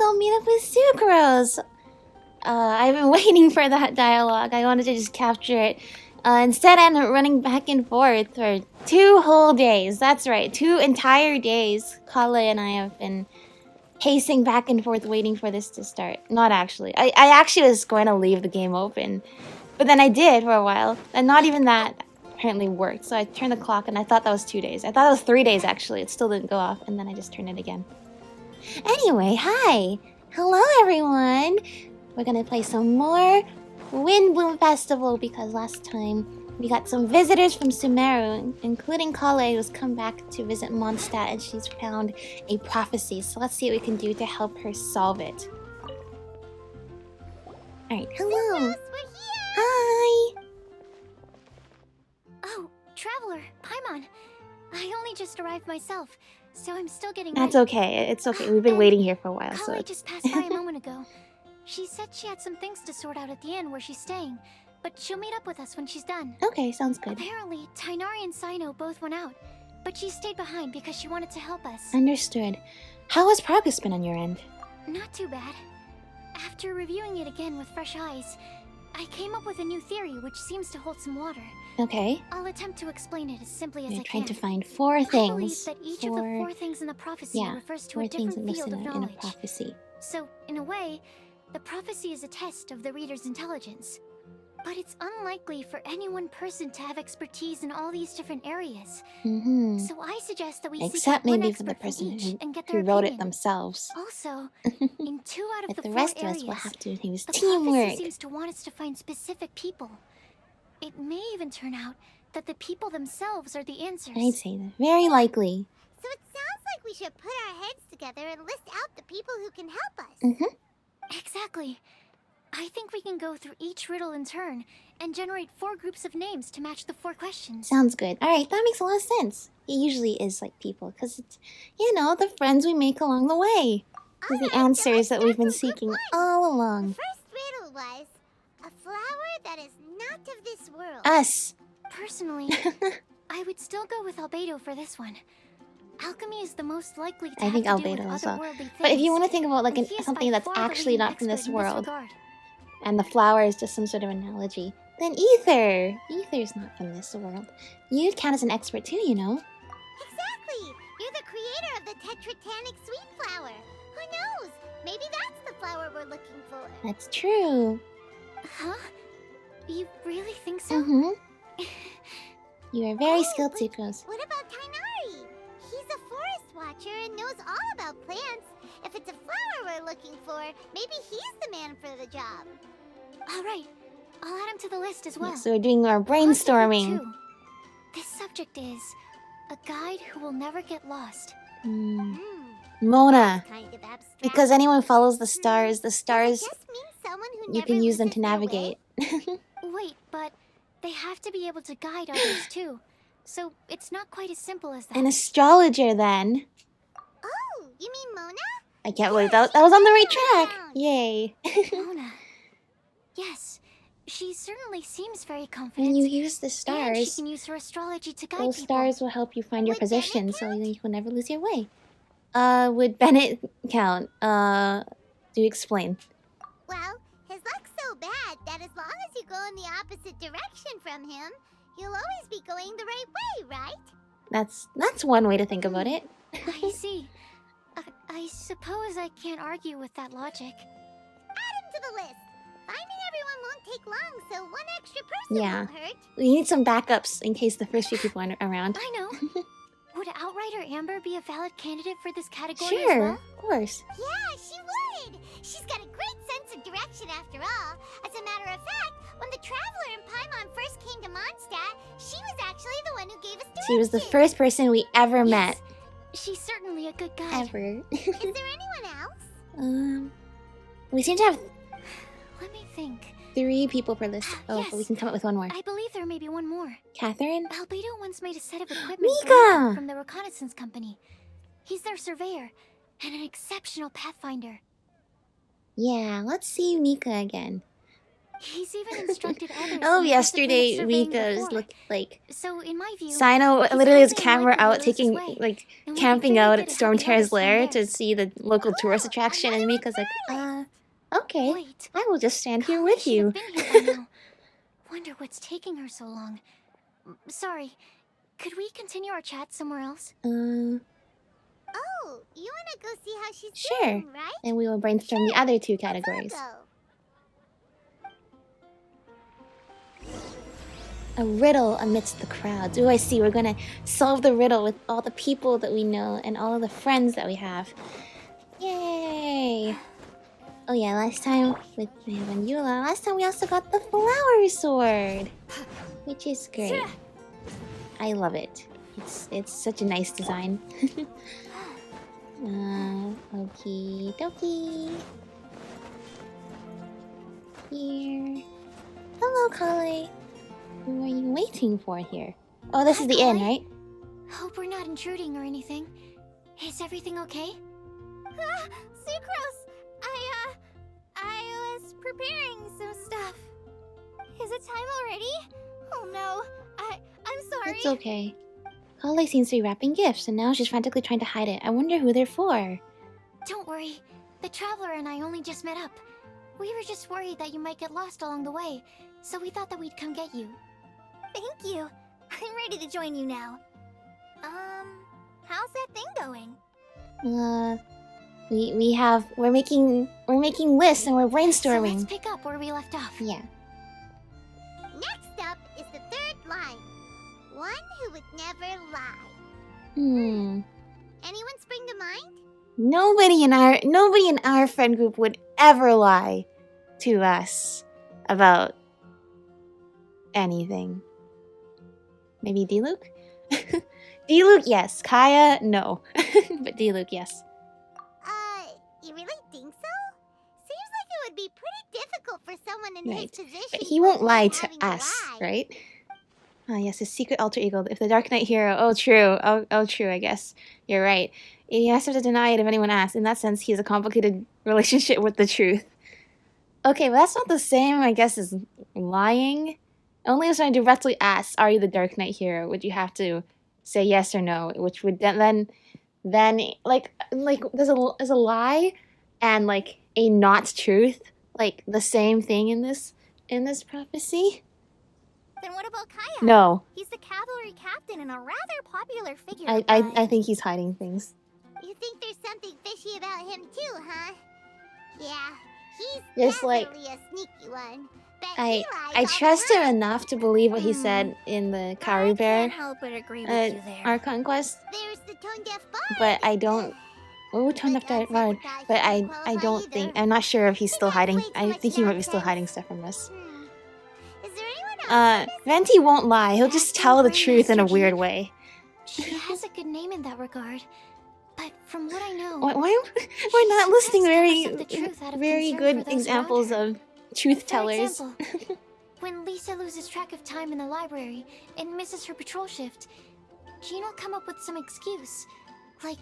go meet up with Sucrose. I've been waiting for that dialogue. I wanted to just capture it. Instead, I ended up running back and forth for 2 whole days. That's right, 2 entire days. Collei and I have been pacing back and forth waiting for this to start. Not actually. I actually was going to leave the game open. But then I did for a while. And not even that apparently worked. So I turned the clock and I thought that was 2 days. I thought it was 3 days actually. It still didn't go off. And then I just turned it again. Anyway, hi! Hello everyone! We're gonna play some more Windblume Festival because last time we got some visitors from Sumeru, including Collei, who's come back to visit Mondstadt and she's found a prophecy. So let's see what we can do to help her solve it. Alright, hello! Sucrose, we're here! Hi! Oh, Traveler, Paimon. I only just arrived myself, so I'm still getting That's ready. okay, it's okay. We've been waiting here for a while, Collei so... just passed by a moment ago. She said she had some things to sort out at the inn where she's staying, but she'll meet up with us when she's done. Okay, sounds good. Apparently, Tighnari and Sino both went out, but she stayed behind because she wanted to help us. Understood. How has progress been on your end? Not too bad. After reviewing it again with fresh eyes, I came up with a new theory which seems to hold some water. Okay. I'll attempt to explain it as simply as You're I trying can. to find 4 I things. believe that each of the 4 things in the prophecy refers to a different field of in a knowledge. prophecy. So, in a way, the prophecy is a test of the reader's intelligence. But it's unlikely for any one person to have expertise in all these different areas. Mm-hmm. So I suggest that we Except seek out one maybe for the expert from person each and get their who wrote opinion. it themselves. Also, in 2 out of But the the 4 rest of areas, us will have to use the teamwork. prophecy seems to want us to find specific people. It may even turn out that the people themselves are the answers. I'd say that. Very likely. So it sounds like we should put our heads together and list out the people who can help us. Mm-hmm. Exactly. I think we can go through each riddle in turn and generate 4 groups of names to match the 4 questions. Sounds good. Alright, that makes a lot of sense. It usually is like people, because it's, you know, the friends we make along the way. They're the answers that we've been seeking all The along. first riddle was a flower that is not of this world. Us! Personally, I would still go with Albedo for this one. Alchemy is the most likely to I think have to do with Albedo as well. otherworldly things. But if you want to think about like and he is something by that's far the actually leading not from this expert in world, regard. and the flower is just some sort of analogy, then Ether! Ether's not from this world. You count as an expert too, you know. Exactly! You're the creator of the tetratanic sweet flower. Who knows? Maybe that's the flower we're looking for. That's true. Huh? You really think so? Mm-hmm. You are very Oh, skilled, but Sucrose. What about Tighnari? He's a forest watcher and knows all about plants. If it's a flower we're looking for, maybe he's the man for the job. Alright, I'll add him to the list as well. Yeah, so we're doing our Possibly brainstorming. 2. This subject is a guide who will never get lost. Mona. Kind of abstract. Because anyone follows the stars, Does it just mean someone who you never can use them to loses their way? navigate. Wait, but they have to be able to guide others too. So it's not quite as simple as that. An astrologer, then. Oh, you mean Mona? I can't believe that was on the right track. Yay. Mona. Yes, she certainly seems very confident. When you use the And she stars, can use her astrology to guide those people. stars will help you find your Would Bennett position so count? you will never lose your way. Would Bennett count? Do explain. Well, his luck's so bad that as long as you go in the opposite direction from him, you'll always be going the right way, right? That's one way to think about it. I see. I suppose I can't argue with that logic. Add him to the list. Finding everyone won't take long, so one extra person Yeah. won't hurt. We need some backups in case the first few people aren't around. I know. Would Outrider Amber be a valid candidate for this category as Sure, well? of course. Yeah, she would. She's got a great sense of direction after all. As a matter of fact, when the Traveler and Paimon first came to Mondstadt, she was actually the one who gave us direction. She was the first person we ever met. Yes, she's certainly a good guide. Ever. Is there anyone else? We seem to have Let me think. 3 people per list. Oh, Yes. but we can come up with one more. I believe there may be one more. Catherine? Albedo once made a set of equipment for Mika! Mika from the reconnaissance company. He's their surveyor and an exceptional pathfinder. Yeah, let's see Mika again. He's even instructed others. Oh, in the yesterday discipline of surveying Mika's before. looked like So in my view, Sino he's literally has a highly camera unlikely to out lose his taking way, like and would be camping very out good at at helping Stormterror's others find lair to theirs. see the local tourist Cool, attraction, and another one Mika's like, first. okay, Wait, I will just stand here Collei with should you. have been here by now. Wonder what's taking her so long. Sorry, could we continue our chat somewhere else? Oh, you wanna go see how she's Sure. doing, right? And we will brainstorm the other two categories. Let's all go. A riddle amidst the crowds. Oh, I see. We're gonna solve the riddle with all the people that we know and all of the friends that we have. Yay! Oh yeah, last time with Yula, last time we also got the flower sword, which is great. I love it. It's such a nice design. Okie dokie. Here. Hello, Collei. Who are you waiting for here? Oh, this is the inn, right? Hope we're not intruding or anything. Is everything okay? Sucrose! I was preparing some stuff. Is it time already? Oh no, I'm sorry. It's okay. Collei seems to be wrapping gifts, and now she's frantically trying to hide it. I wonder who they're for. Don't worry. The Traveler and I only just met up. We were just worried that you might get lost along the way, so we thought that we'd come get you. Thank you. I'm ready to join you now. How's that thing going? We're making lists and we're So brainstorming. let's pick up where we left off. Yeah. Next up is the third line. One who would never lie. Anyone spring to mind? Nobody in our friend group would ever lie to us about anything. Maybe D-Luke? D-Luke, yes. Kaya, no. But D-Luke, yes. You really think so? Seems like it would be pretty difficult for someone in his Right. position. But he won't lie to having to us, lie. right? Ah, yes, his secret alter ego. If the Dark Knight hero... Oh, true. Oh, true, I guess. You're right. He has to deny it if anyone asks. In that sense, he has a complicated relationship with the truth. Okay, but that's not the same, I guess, as lying. Only if someone directly asks, are you the Dark Knight hero, would you have to say yes or no, which would then like there's a lie and like a not truth, like the same thing in this prophecy. Then what about Kaya? No, He's the cavalry captain and a rather popular figure. I think he's hiding things. You think there's something fishy about him too, huh? Yeah, he's Just like- definitely a sneaky one. Bet I he lies all trust the him time. enough to believe what he said in the Karu I Bear can't help but agree with you there. Archon quest, There's the tone-deaf bard. but I don't. Oh, tone up that bard. But I don't think. I'm not sure if he's still hiding. I think he might be still hiding stuff from us. Is there anyone else? Venti won't lie. He'll just tell the truth in a weird way. She has a good name in that regard. But from what I know, Why we're not listing sometimes tells us the truth out of very concern good for those examples around of truth For tellers? example, when Lisa loses track of time in the library and misses her patrol shift, Jean will come up with some excuse, like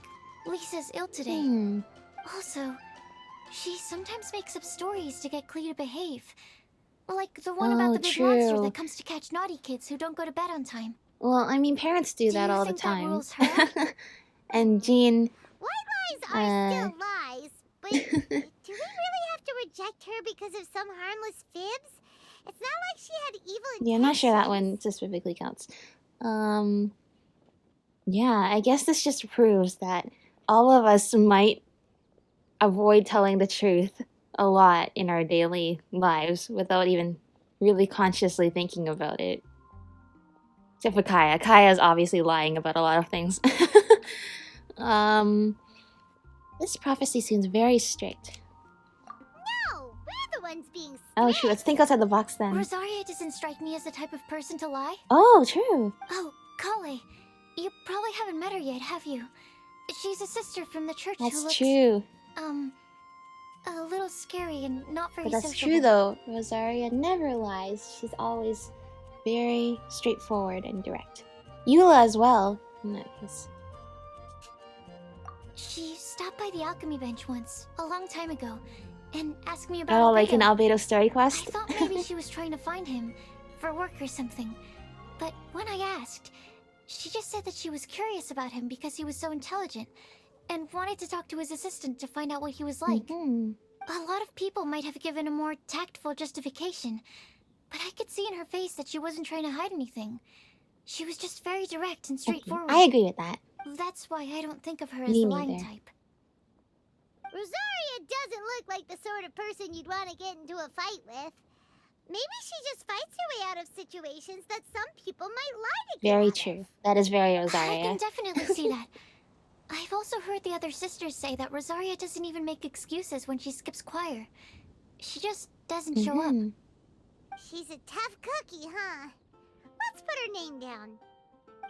Lisa's ill today. Also, she sometimes makes up stories to get Klee to behave. Like the one about Oh, the big monster true. that comes to catch naughty kids who don't go to bed on time. Well, I mean, parents do that you all the think that time. rules her? And Jean, White lies are still lies, but do we really have to reject her because of some harmless fibs? It's not like she had evil intentions. yeah, I'm not sure that one specifically counts. Yeah, I guess this just proves that all of us might avoid telling the truth a lot in our daily lives without even really consciously thinking about it. Except for Kaya. Kaya's obviously lying about a lot of things. This prophecy seems very strict. No, we're the ones being strict. Oh shoot, let's think outside the box then. Rosaria doesn't strike me as the type of person to lie. Oh, true. Oh, Collei, you probably haven't met her yet, have you? She's a sister from the church who That's looks, true. a little scary and not very But that's sociable. true though. Rosaria never lies. She's always very straightforward and direct. Eula as well, in that case. She stopped by the alchemy bench once, a long time ago, and ask me about Oh, like an Albedo. Albedo story I quest? thought maybe she was trying to find him for work or something. But when I asked, she just said that she was curious about him because he was so intelligent and wanted to talk to his assistant to find out what he was like. A lot of people might have given a more tactful justification, but I could see in her face that she wasn't trying to hide anything. She was just very direct and straightforward. I agree with that. That's why I don't think of her as Me the lying neither. type. Rosaria doesn't look like the sort of person you'd want to get into a fight with. Maybe she just fights her way out of situations that some people might lie to get Very out true. of. That is very I Rosaria. can definitely see that. I've also heard the other sisters say that Rosaria doesn't even make excuses when she skips choir. She just doesn't show up. She's a tough cookie, huh? Let's put her name down.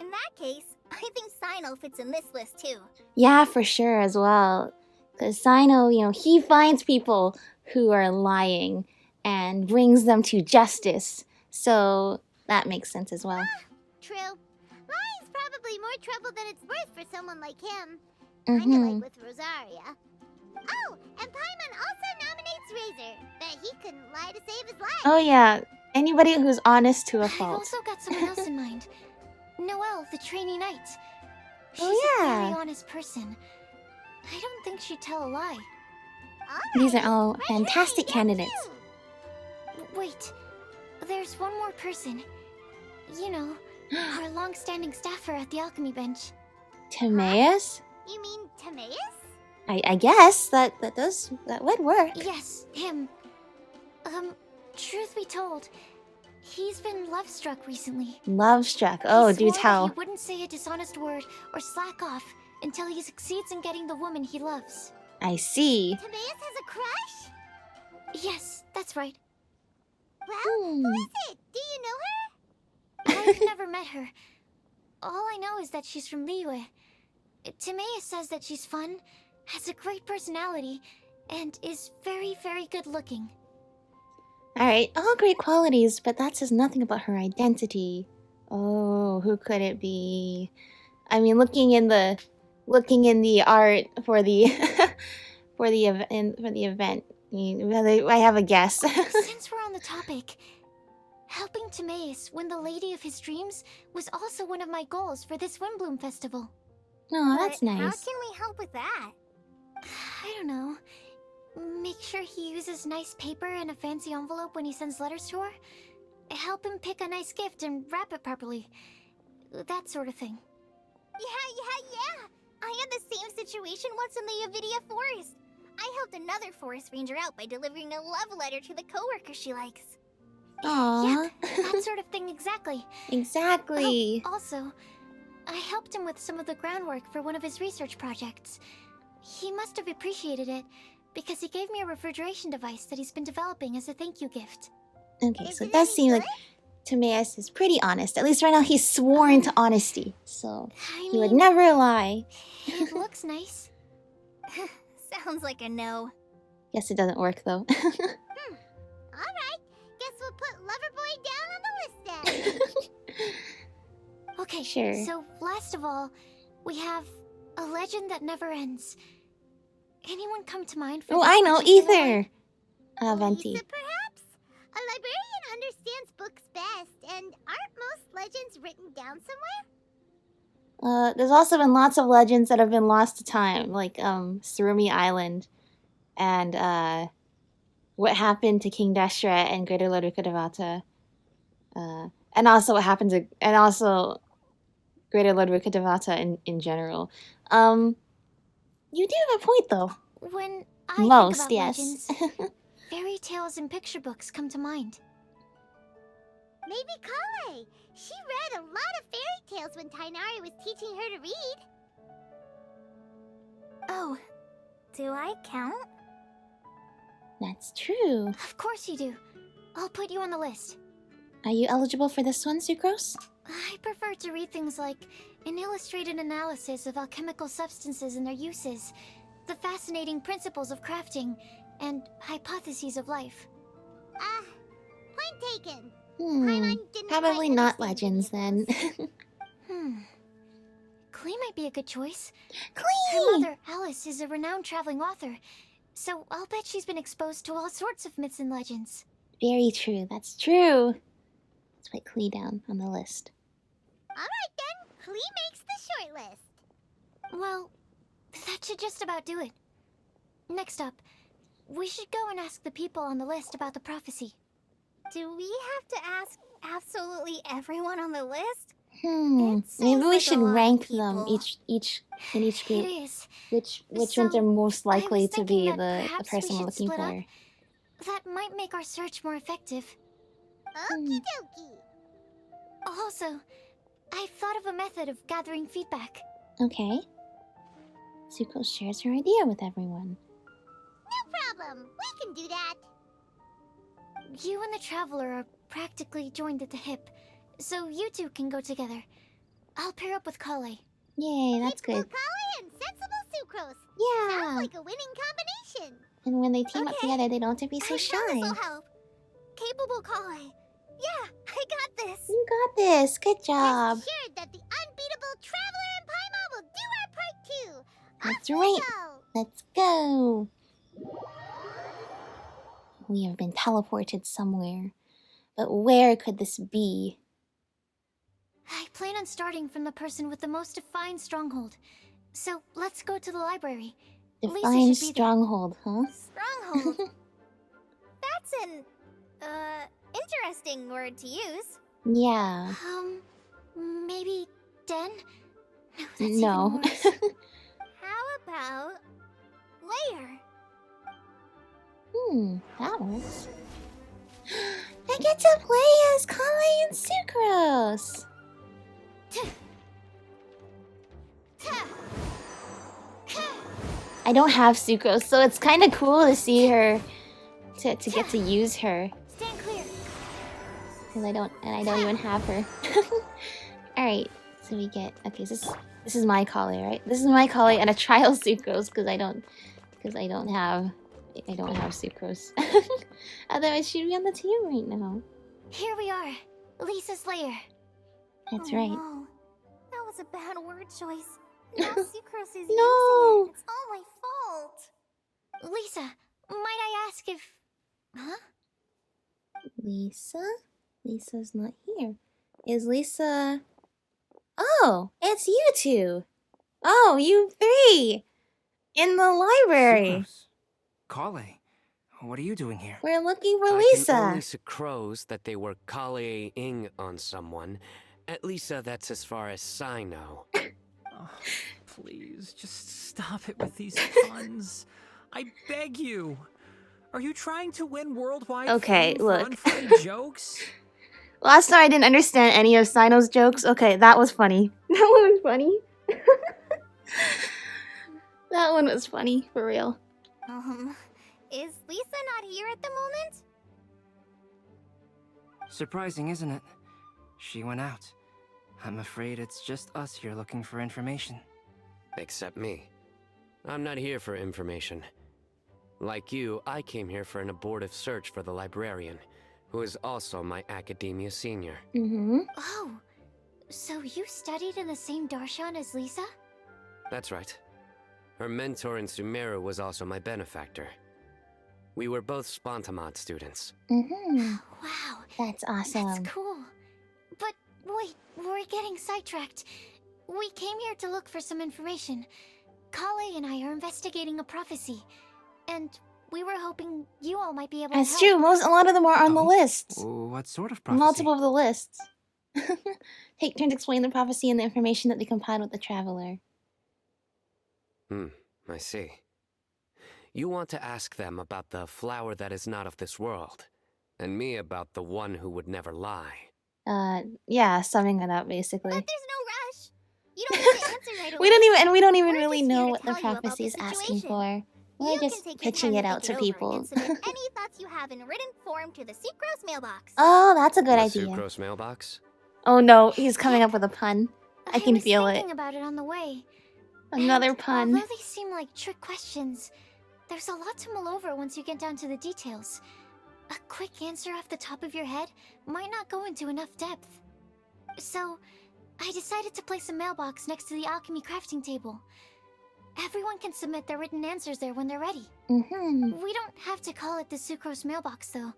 In that case, I think Sino fits in this list too. Yeah, for sure as well. Because Sino, you know, he finds people who are lying and brings them to justice. So that makes sense as well. True. Lying's probably more trouble than it's worth for someone like him. Kinda like with Rosaria. Oh, and Paimon also nominates Razor. Bet he couldn't lie to save his life. Oh yeah, anybody who's honest to a I've fault. also got someone else in mind. Noelle, the trainee knight. She's Oh, a yeah. very honest person. I don't think she'd tell a lie. These are all fantastic candidates. Wait, there's one more person. You know, our long-standing staffer at the alchemy bench. Timaeus? You mean Timaeus? I guess that would work. Yes, him. Truth be told, he's been love-struck recently. Love struck. Oh, He do swore that tell. he wouldn't say a dishonest word or slack off until he succeeds in getting the woman he loves. I see. Timaeus has a crush? Yes, that's right. Well, who is it? Do you know her? I've never met her. All I know is that she's from Liyue. Timaeus says that she's fun, has a great personality, and is very, very good looking. Alright, all great qualities, but that says nothing about her identity. Oh, who could it be? I mean, looking in the art for the for the event, I have a guess. Since we're on the topic, helping Timaeus win the lady of his dreams was also one of my goals for this Windblume festival. Oh, that's But How nice. can we help with that? I don't know. Make sure he uses nice paper and a fancy envelope when he sends letters to her. Help him pick a nice gift and wrap it properly. That sort of thing. Yeah. I had the same situation once in the Avidia Forest. I helped another forest ranger out by delivering a love letter to the coworker she likes. Aww. Yeah, that sort of thing exactly. Exactly. Oh, also, I helped him with some of the groundwork for one of his research projects. He must have appreciated it, because he gave me a refrigeration device that he's been developing as a thank you gift. Okay, Is so it it does any seem like good? Timaeus is pretty honest. At least right now he's sworn to honesty. So I he would mean, never lie. it looks nice. Sounds like a no. Guess it doesn't work though. Alright, guess we'll put Loverboy down on the list then. Okay, Sure. so last of all, we have a legend that never ends. Anyone come to mind for Oh, this I know, particular one? Ether. Venti. Lisa, perhaps? A librarian understands books best, and aren't most legends written down somewhere? There's also been lots of legends that have been lost to time, like Surumi Island, and what happened to King Dashra and Greater Lord Rukkhadevata, and also what happened to, and also Greater Lord Rukkhadevata in general. You do have a point though. When I Most, think about yes. legends, fairy tales and picture books come to mind. Maybe Collei. She read a lot of fairy tales when Tainari was teaching her to read. Oh, Do I count? That's true. of course you do. I'll put you on the list. Are you eligible for this one, Sucrose? I prefer to read things like an illustrated analysis of alchemical substances and their uses, the fascinating principles of crafting, and hypotheses of life. Point taken. Hmm. Paimon didn't Probably quite not understand legends any then. of Collei might be a good choice. Her Clean! mother, Alice, is a renowned traveling author, So I'll bet she's been exposed to all sorts of myths and legends. Very true. That's true. Let's put Collei down on the list. Alright then, Collei makes the short list. Well, that should just about do it. Next up, we should go and ask the people on the list about the prophecy. Do we have to ask absolutely everyone on the list? Maybe we like should a lot of rank them people. in each group. It is. Which So, ones are most likely was to be thinking that the perhaps person we we're should looking split for? up. That might make our search more effective. Okie dokie. Also, I thought of a method of gathering feedback. Okay. Sucrose shares her idea with everyone. No problem, we can do that. You and the Traveler are practically joined at the hip, so you two can go together. I'll pair up with Collei. Yay, that's Capable good. Collei and sensible Sucrose. Yeah. Sounds like a winning combination. And when they team up Okay. together, they don't have to be so I shy. know this'll help. Capable Collei. Yeah, I got this. You got this. Good job. Rest assured that the unbeatable Traveler and Paimon will do our part too. That's Off we right. go. Let's go. We have been teleported somewhere. But where could this be? I plan on starting from the person with the most defined stronghold. So let's go to the library. Lisa Define should be there. stronghold, huh? Stronghold. That's an, interesting word to use. Yeah. Maybe den? No, that's No. even worse. How about layer? That works. I get to play as Collei and Sucrose! I don't have Sucrose, so it's kind of cool to see her, to get to use her. Stand clear. Because I don't even have her. Alright, so we get, okay, this is my Collei, right? This is my Collei and a trial Sucrose, because I don't have Sucrose. Otherwise she'd be on the team right now. Here we are. Lisa's lair. That's Oh, right. no. That was a bad word choice. Now Sucrose is No. using it. It's all my fault. Lisa, might I ask if... Huh? Lisa? Lisa's not here. Is Lisa... Oh, it's you two! Oh, you three! In the library! Sucrose. Collei, what are you doing here? We're looking for I Lisa! can only Sucrose that they were Collei-ing on someone. At least that's as far as I know. Oh, please, just stop it with these puns. I beg you. Are you trying to win worldwide Okay, fame for look. unfunny jokes? Last time I didn't understand any of Sino's jokes. Okay, that was funny. That one was funny. That one was funny, for real. Is Lisa not here at the moment? Surprising, isn't it? She went out. I'm afraid it's just us here looking for information. Except me. I'm not here for information. Like you, I came here for an abortive search for the librarian, who is also my academia senior. Oh, so you studied in the same darshan as Lisa? That's right. Her mentor in Sumeru was also my benefactor. We were both Spontamod students. Wow, That's awesome. that's cool. But wait, we're getting sidetracked. We came here to look for some information. Collei and I are investigating a prophecy, and we were hoping you all might be able That's to help. true. A lot of them are on the Oh? list. What sort of prophecy? Multiple of the lists. Take turns explaining the prophecy and the information that they compiled with the Traveler. I see. You want to ask them about the flower that is not of this world, and me about the one who would never lie. Yeah, summing it up, basically. But there's no rush. You don't need to answer right away. We don't even We're really just here know to what the tell you about prophecy the is asking situation. for. We're You can just take your pitching time it to out think to it over people. and submit any thoughts you have in written form to the Sucrose mailbox. Oh, that's a good The idea. Sucrose mailbox? Oh no, he's coming up with a pun. I can was feel it. thinking about it on the way. Another And pun. Although they seem like trick questions, there's a lot to mull over once you get down to the details. A quick answer off the top of your head might not go into enough depth. So, I decided to place a mailbox next to the alchemy crafting table. Everyone can submit their written answers there when they're ready. Mm-hmm. We don't have to call it the Sucrose mailbox, though.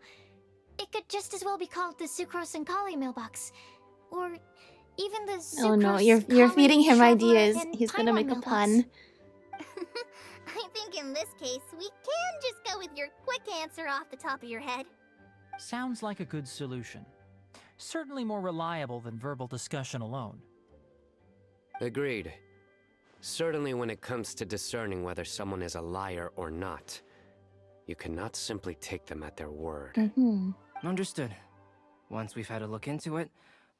It could just as well be called the Sucrose and Collei mailbox. Or even the Sucrose, Oh no, you're Collei, feeding him Traveler, ideas. and He's gonna Paimon make a mailbox. pun. I think in this case, we can just go with your quick answer off the top of your head. Sounds like a good solution. Certainly more reliable than verbal discussion alone. Agreed. Certainly when it comes to discerning whether someone is a liar or not, you cannot simply take them at their word. Mm-hmm. Understood. Once we've had a look into it,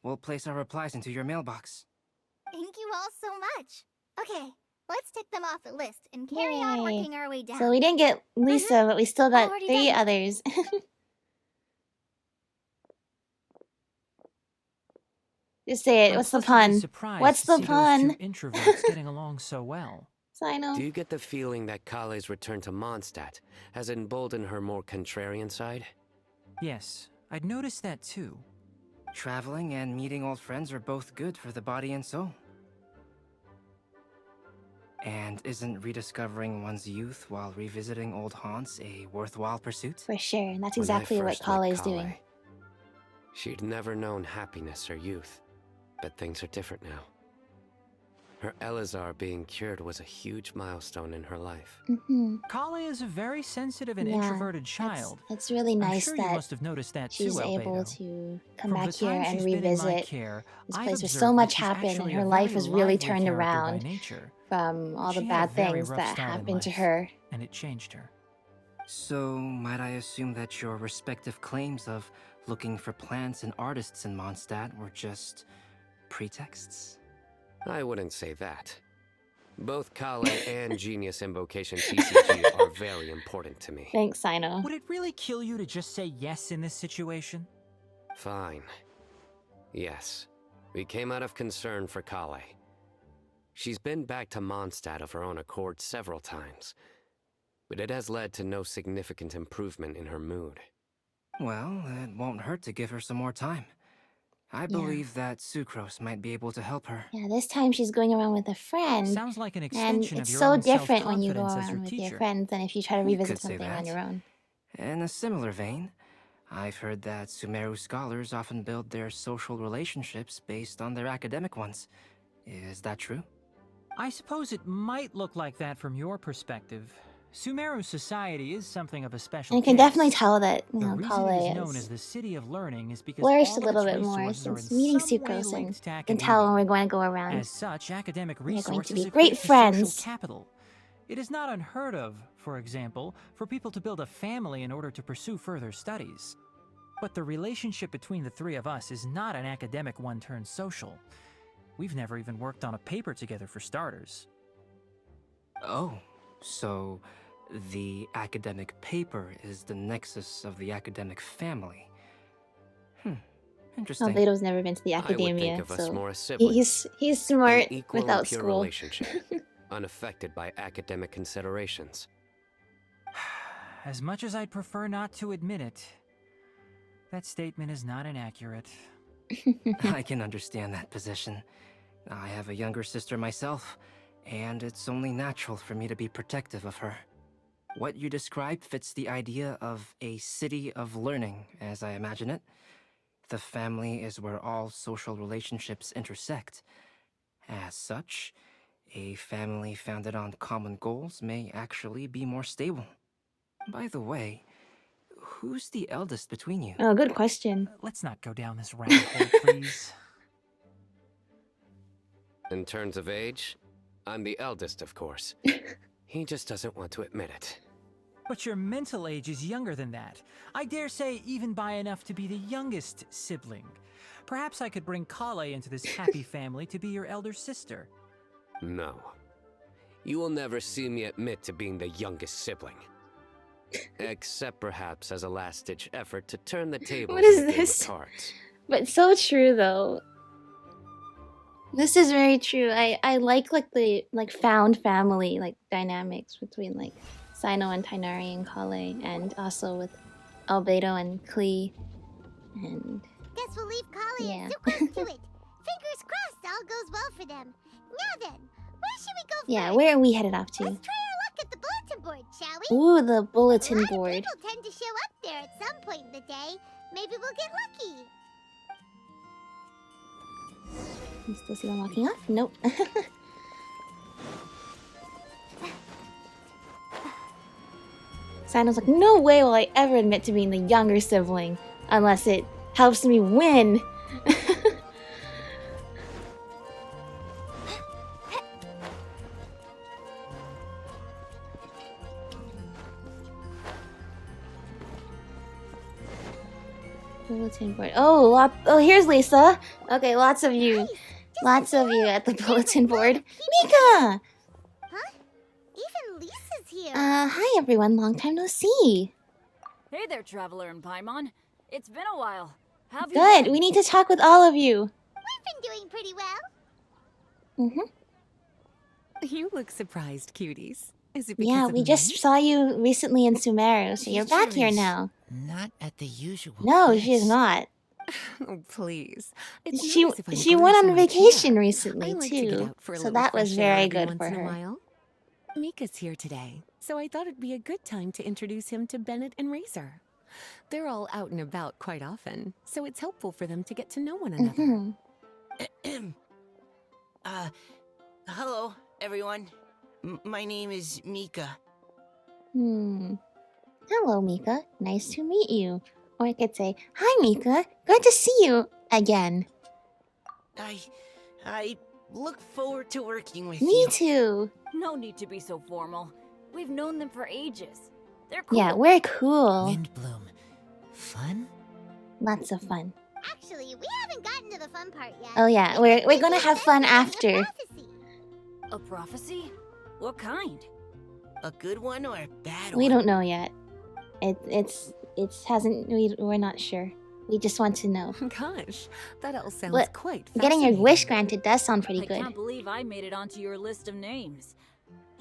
we'll place our replies into your mailbox. Thank you all so much. Okay, let's tick them off the list and carry on Yay. working our way down. So we didn't get Lisa, but we still got Already 3 done. others. Just say it. I'm What's the pleasantly pun? surprised What's to the see those pun? two introverts getting along so well. Sino. Do you get the feeling that Collei's return to Mondstadt has emboldened her more contrarian side? Yes, I'd noticed that too. Traveling and meeting old friends are both good for the body and soul. And isn't rediscovering one's youth while revisiting old haunts a worthwhile pursuit? For sure, and that's When I exactly what first met Collei is Collei, doing. She'd never known happiness or youth, but things are different now. Her Elazar being cured was a huge milestone in her life. Mm-hmm. Collei is a very sensitive and Yeah, introverted child. It's really I'm nice sure you that must have noticed that she's too, able Albedo. to come From back the here time and she's been in my revisit care, this I've place where observed so that much she's happened and actually her a life very has really lively turned character by around nature. from all She the had a bad very things rough that start in happened to life, her. and it changed her. So, might I assume that your respective claims of looking for plants and artists in Mondstadt were just pretexts? I wouldn't say that. Both Collei and Genius Invocation TCG are very important to me. Thanks, Sino. Would it really kill you to just say yes in this situation? Fine. Yes, we came out of concern for Collei. She's been back to Mondstadt of her own accord several times, but it has led to no significant improvement in her mood. Well, it won't hurt to give her some more time. I believe that Sucrose might be able to help her. Yeah, this time she's going around with a friend. Sounds like an And extension it's of your so own different when you go self-confidence as your around with your teacher. friends than if you try to You revisit could say something on that. your own. In a similar vein, I've heard that Sumeru scholars often build their social relationships based on their academic ones. Is that true? I suppose it might look like that from your perspective. Sumeru society is something of a special And you can case. definitely tell that, you The know, reason it Collei is known as has the City of Learning is because flourished all a of little its bit more resources are since in meeting some way Sucrose, and linked to you can tell when academia. we're going to go around. As such, academic They're going to resources be equate great to social friends. capital. It is not unheard of, for example, for people to build a family in order to pursue further studies. But the relationship between the three of us is not an academic one turned social. We've never even worked on a paper together for starters. Oh, so the academic paper is the nexus of the academic family. Interesting. Albedo's never been to the I would academia, think of us so more as siblings. he's smart An equal without and pure school. relationship, unaffected by academic considerations. As much as I'd prefer not to admit it, that statement is not inaccurate. I can understand that position. I have a younger sister myself, and it's only natural for me to be protective of her. What you described fits the idea of a city of learning, as I imagine it. The family is where all social relationships intersect. As such, a family founded on common goals may actually be more stable. By the way, who's the eldest between you? Oh, good question. Let's not go down this rabbit hole, please. In terms of age, I'm the eldest, of course. He just doesn't want to admit it. But your mental age is younger than that. I dare say even by enough to be the youngest sibling. Perhaps I could bring Collei into this happy family to be your elder sister. No. You will never see me admit to being the youngest sibling. Except perhaps as a last-ditch effort to turn the tables What is in a game of this? cards. But so true though. This is very true. I like the found family dynamics between Sino and Tighnari and Collei, and also with Albedo and Klee. And Guess we'll leave Collei Yeah. and Sucrose to it. Fingers crossed all goes well for them. Now then, where should we go Yeah, first? where are we headed off to? Let's try our luck at the bulletin board, shall we? Ooh, the A bulletin lot of board. people tend to show up there at some point in the day. Maybe we'll get lucky. You still see them walking off? Nope. Santa's like, no way will I ever admit to being the younger sibling unless it helps me win. Bulletin board. Oh, here's Lisa. Okay, lots of you. Lots of you at the bulletin board. Mika! Huh? Even Lisa's here. Hi everyone. Long time no see. Hey there, Traveler and Paimon. It's been a while. How have you Good. been? We need to talk with all of you. We've been doing pretty well. You look surprised, cuties. Is it because Yeah, of we me? just saw you recently in Sumeru, so you're back here now. Not at the usual No, place. she's not. Oh, please. It's She not as if I'm she going went on somewhere vacation here. recently I like to get too, out for a so little that was fresh air very every good once for in a her. while. Mika's here today, so I thought it'd be a good time to introduce him to Bennett and Razor. They're all out and about quite often, so it's helpful for them to get to know one another. Hello, everyone. My name is Mika. Hello, Mika. Nice to meet you. Or I could say, hi, Mika. Good to see you again. I look forward to working with Me you. too. No need to be so formal. We've known them for ages. They're cool. Yeah, we're cool. Windblume. Fun? Lots of fun. Actually, we haven't gotten to the fun part yet. Oh yeah, we're gonna have fun after. A prophecy? What kind? A good one or a bad one? We don't know yet. It hasn't. We're not sure. We just want to know. Gosh, that all sounds But quite getting your fascinating. wish granted does sound pretty I good. can't believe I made it onto your list of names.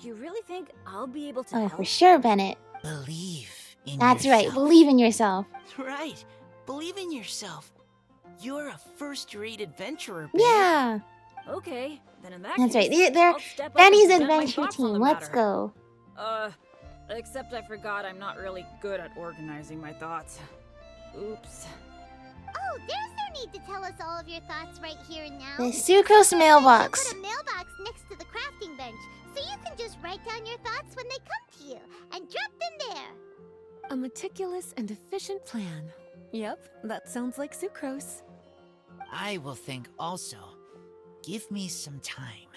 You really think I'll be able to Oh, help? for sure, Bennett. Believe in That's yourself. right. Believe in yourself. Right. Believe in yourself. You're a first-rate adventurer, babe. Yeah, Okay, then in that that's case, right. They're I'll step up Benny's and present my adventure thoughts on the team. Let's matter. go. Except I forgot I'm not really good at organizing my thoughts. Oops. Oh, there's no need to tell us all of your thoughts right here and now. The Sucrose mailbox. Put a mailbox next to the crafting bench, so you can just write down your thoughts when they come to you, and drop them there. A meticulous and efficient plan. Yep, that sounds like Sucrose. I will think also. Give me some time.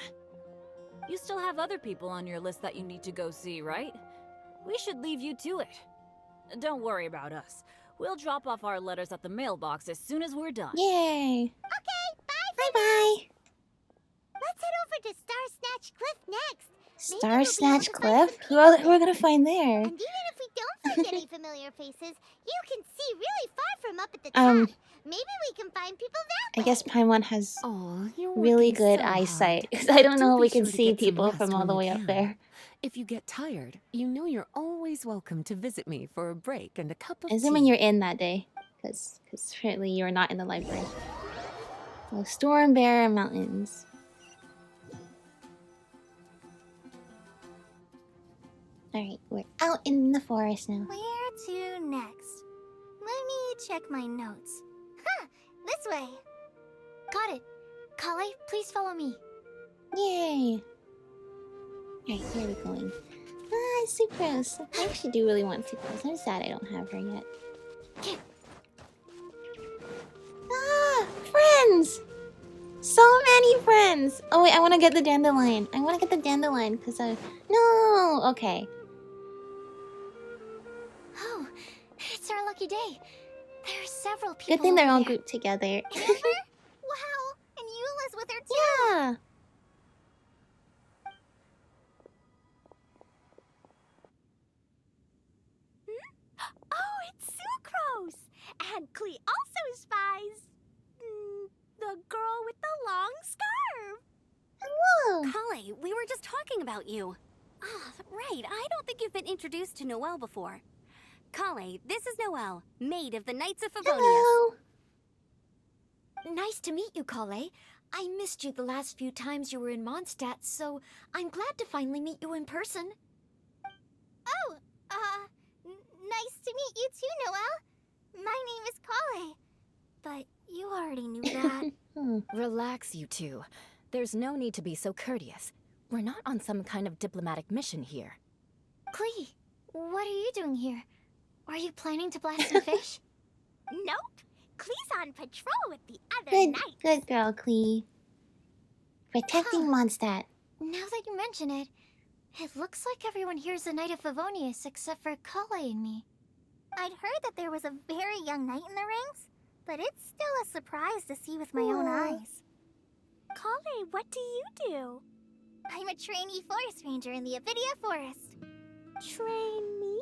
You still have other people on your list that you need to go see, right? We should leave you to it. Don't worry about us. We'll drop off our letters at the mailbox as soon as we're done. Yay. Okay, bye. Bye-bye. Let's head over to Star Snatch Cliff next. Star Snatch Cliff? Who are we gonna find there? And even if we don't find any familiar faces, you can see really far from up at the Um, top. Maybe we can find people that I guess way. Paimon has Oh, you're really working good so eyesight. hard. 'Cause I don't know Do if we be can sure to see get some people rest from all when the you way up can. there. If you get tired, you know you're always welcome to visit me for a break and a cup of Assuming tea. you're in that day. Because apparently you're not in the library. Oh, Storm Bear Mountains. Alright, we're out in the forest now. Where to next? Let me check my notes. Huh, this way. Got it. Collei, please follow me. Yay! Alright, where are we going? Ah, Sucrose. I actually do really want Sucrose. I'm sad I don't have her yet. Ah! Friends! So many friends! Oh wait, I want to get the dandelion. I want to get the dandelion because I... No! Okay. Oh, it's our lucky day. There are several people. Good thing they're over all there. grouped together. Amber? Wow, and Eula's with her too. Yeah! Oh, it's Sucrose! And Klee also spies the girl with the long scarf. Whoa! Collei, we were just talking about you. Ah, right. I don't think you've been introduced to Noelle before. Collei, this is Noelle, maid of the Knights of Favonius. Hello! Nice to meet you, Collei. I missed you the last few times you were in Mondstadt, so I'm glad to finally meet you in person. Oh, nice to meet you too, Noelle. My name is Collei. But you already knew that. Relax, you two. There's no need to be so courteous. We're not on some kind of diplomatic mission here. Collei, what are you doing here? Are you planning to blast some fish? Nope. Klee's on patrol with the other knights. Good girl, Klee. Protecting Mondstadt. Now that you mention it, it looks like everyone here is a knight of Favonius except for Collei and me. I'd heard that there was a very young knight in the ranks, but it's still a surprise to see with my own eyes. Collei, what do you do? I'm a trainee forest ranger in the Avidia Forest. Trainee?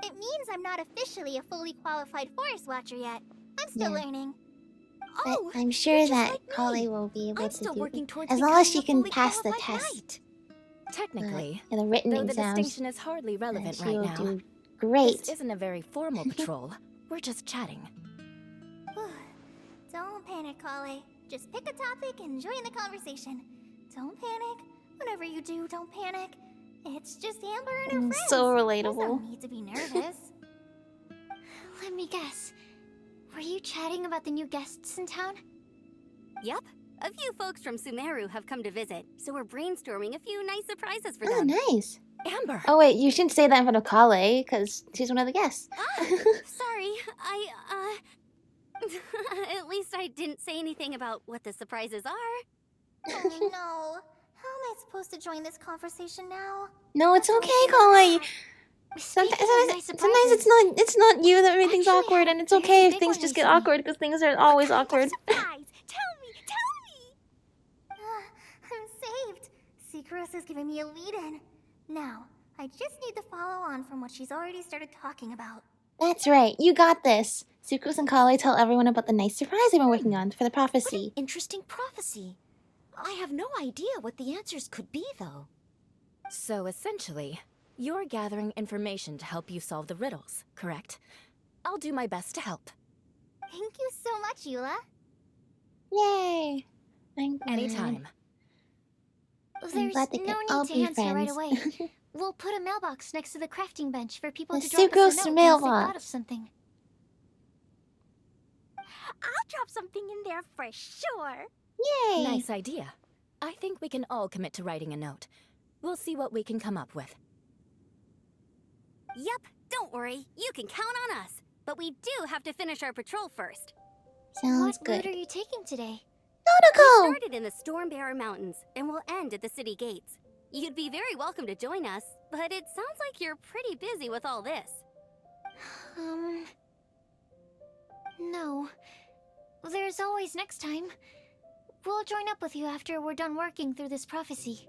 It means I'm not officially a fully qualified forest watcher yet. I'm still learning. But Oh, I'm sure you're just that like me. Collei will be able I'm to still do working it. towards As long as she becoming a can fully pass the qualified test. knight. Technically, Yeah, the written though the exams. distinction is hardly Then relevant she right will now. do great. This isn't a very formal patrol. We're just chatting. Don't panic, Collei. Just pick a topic and join the conversation. Don't panic. Whatever you do, don't panic. It's just Amber and her friends. So There's relatable. no need to be nervous. Let me guess. Were you chatting about the new guests in town? Yep. A few folks from Sumeru have come to visit, so we're brainstorming a few nice surprises for Oh, them. nice. Amber! Oh, wait, you shouldn't say that in front of Collei, because she's one of the guests. Sorry, at least I didn't say anything about what the surprises are. Oh no. How am I supposed to join this conversation now? No, it's okay, Collei. Speaking Sometimes, of nice sometimes surprises, it's not you that made things Actually, I awkward, have and a it's very okay if big things one just get recently. awkward, because things are always awkward. Surprise! Tell me! I'm saved. Sucrose is giving me a lead-in. Now, I just need to follow on from what she's already started talking about. That's right, you got this. Sucrose and Collei tell everyone about the nice surprise they've been working on for the prophecy. interesting prophecy. I have no idea what the answers could be, though. So essentially, you're gathering information to help you solve the riddles, correct? I'll do my best to help. Thank you so much, Eula. Yay! I'm glad. Anytime. There's glad they no can need all to be answer right friends. away. We'll put a mailbox next to the crafting bench for people The to drop us Sucrose a note once mailbox. they thought of something. I'll drop something in there for sure. Yay! Nice idea. I think we can all commit to writing a note. We'll see what we can come up with. Yep, don't worry. You can count on us. But we do have to finish our patrol first. Sounds What good. route are you taking today? We Nautical! started in the Stormbearer Mountains and will end at the city gates. You'd be very welcome to join us, but it sounds like you're pretty busy with all this. No. There's always next time. We'll join up with you after we're done working through this prophecy.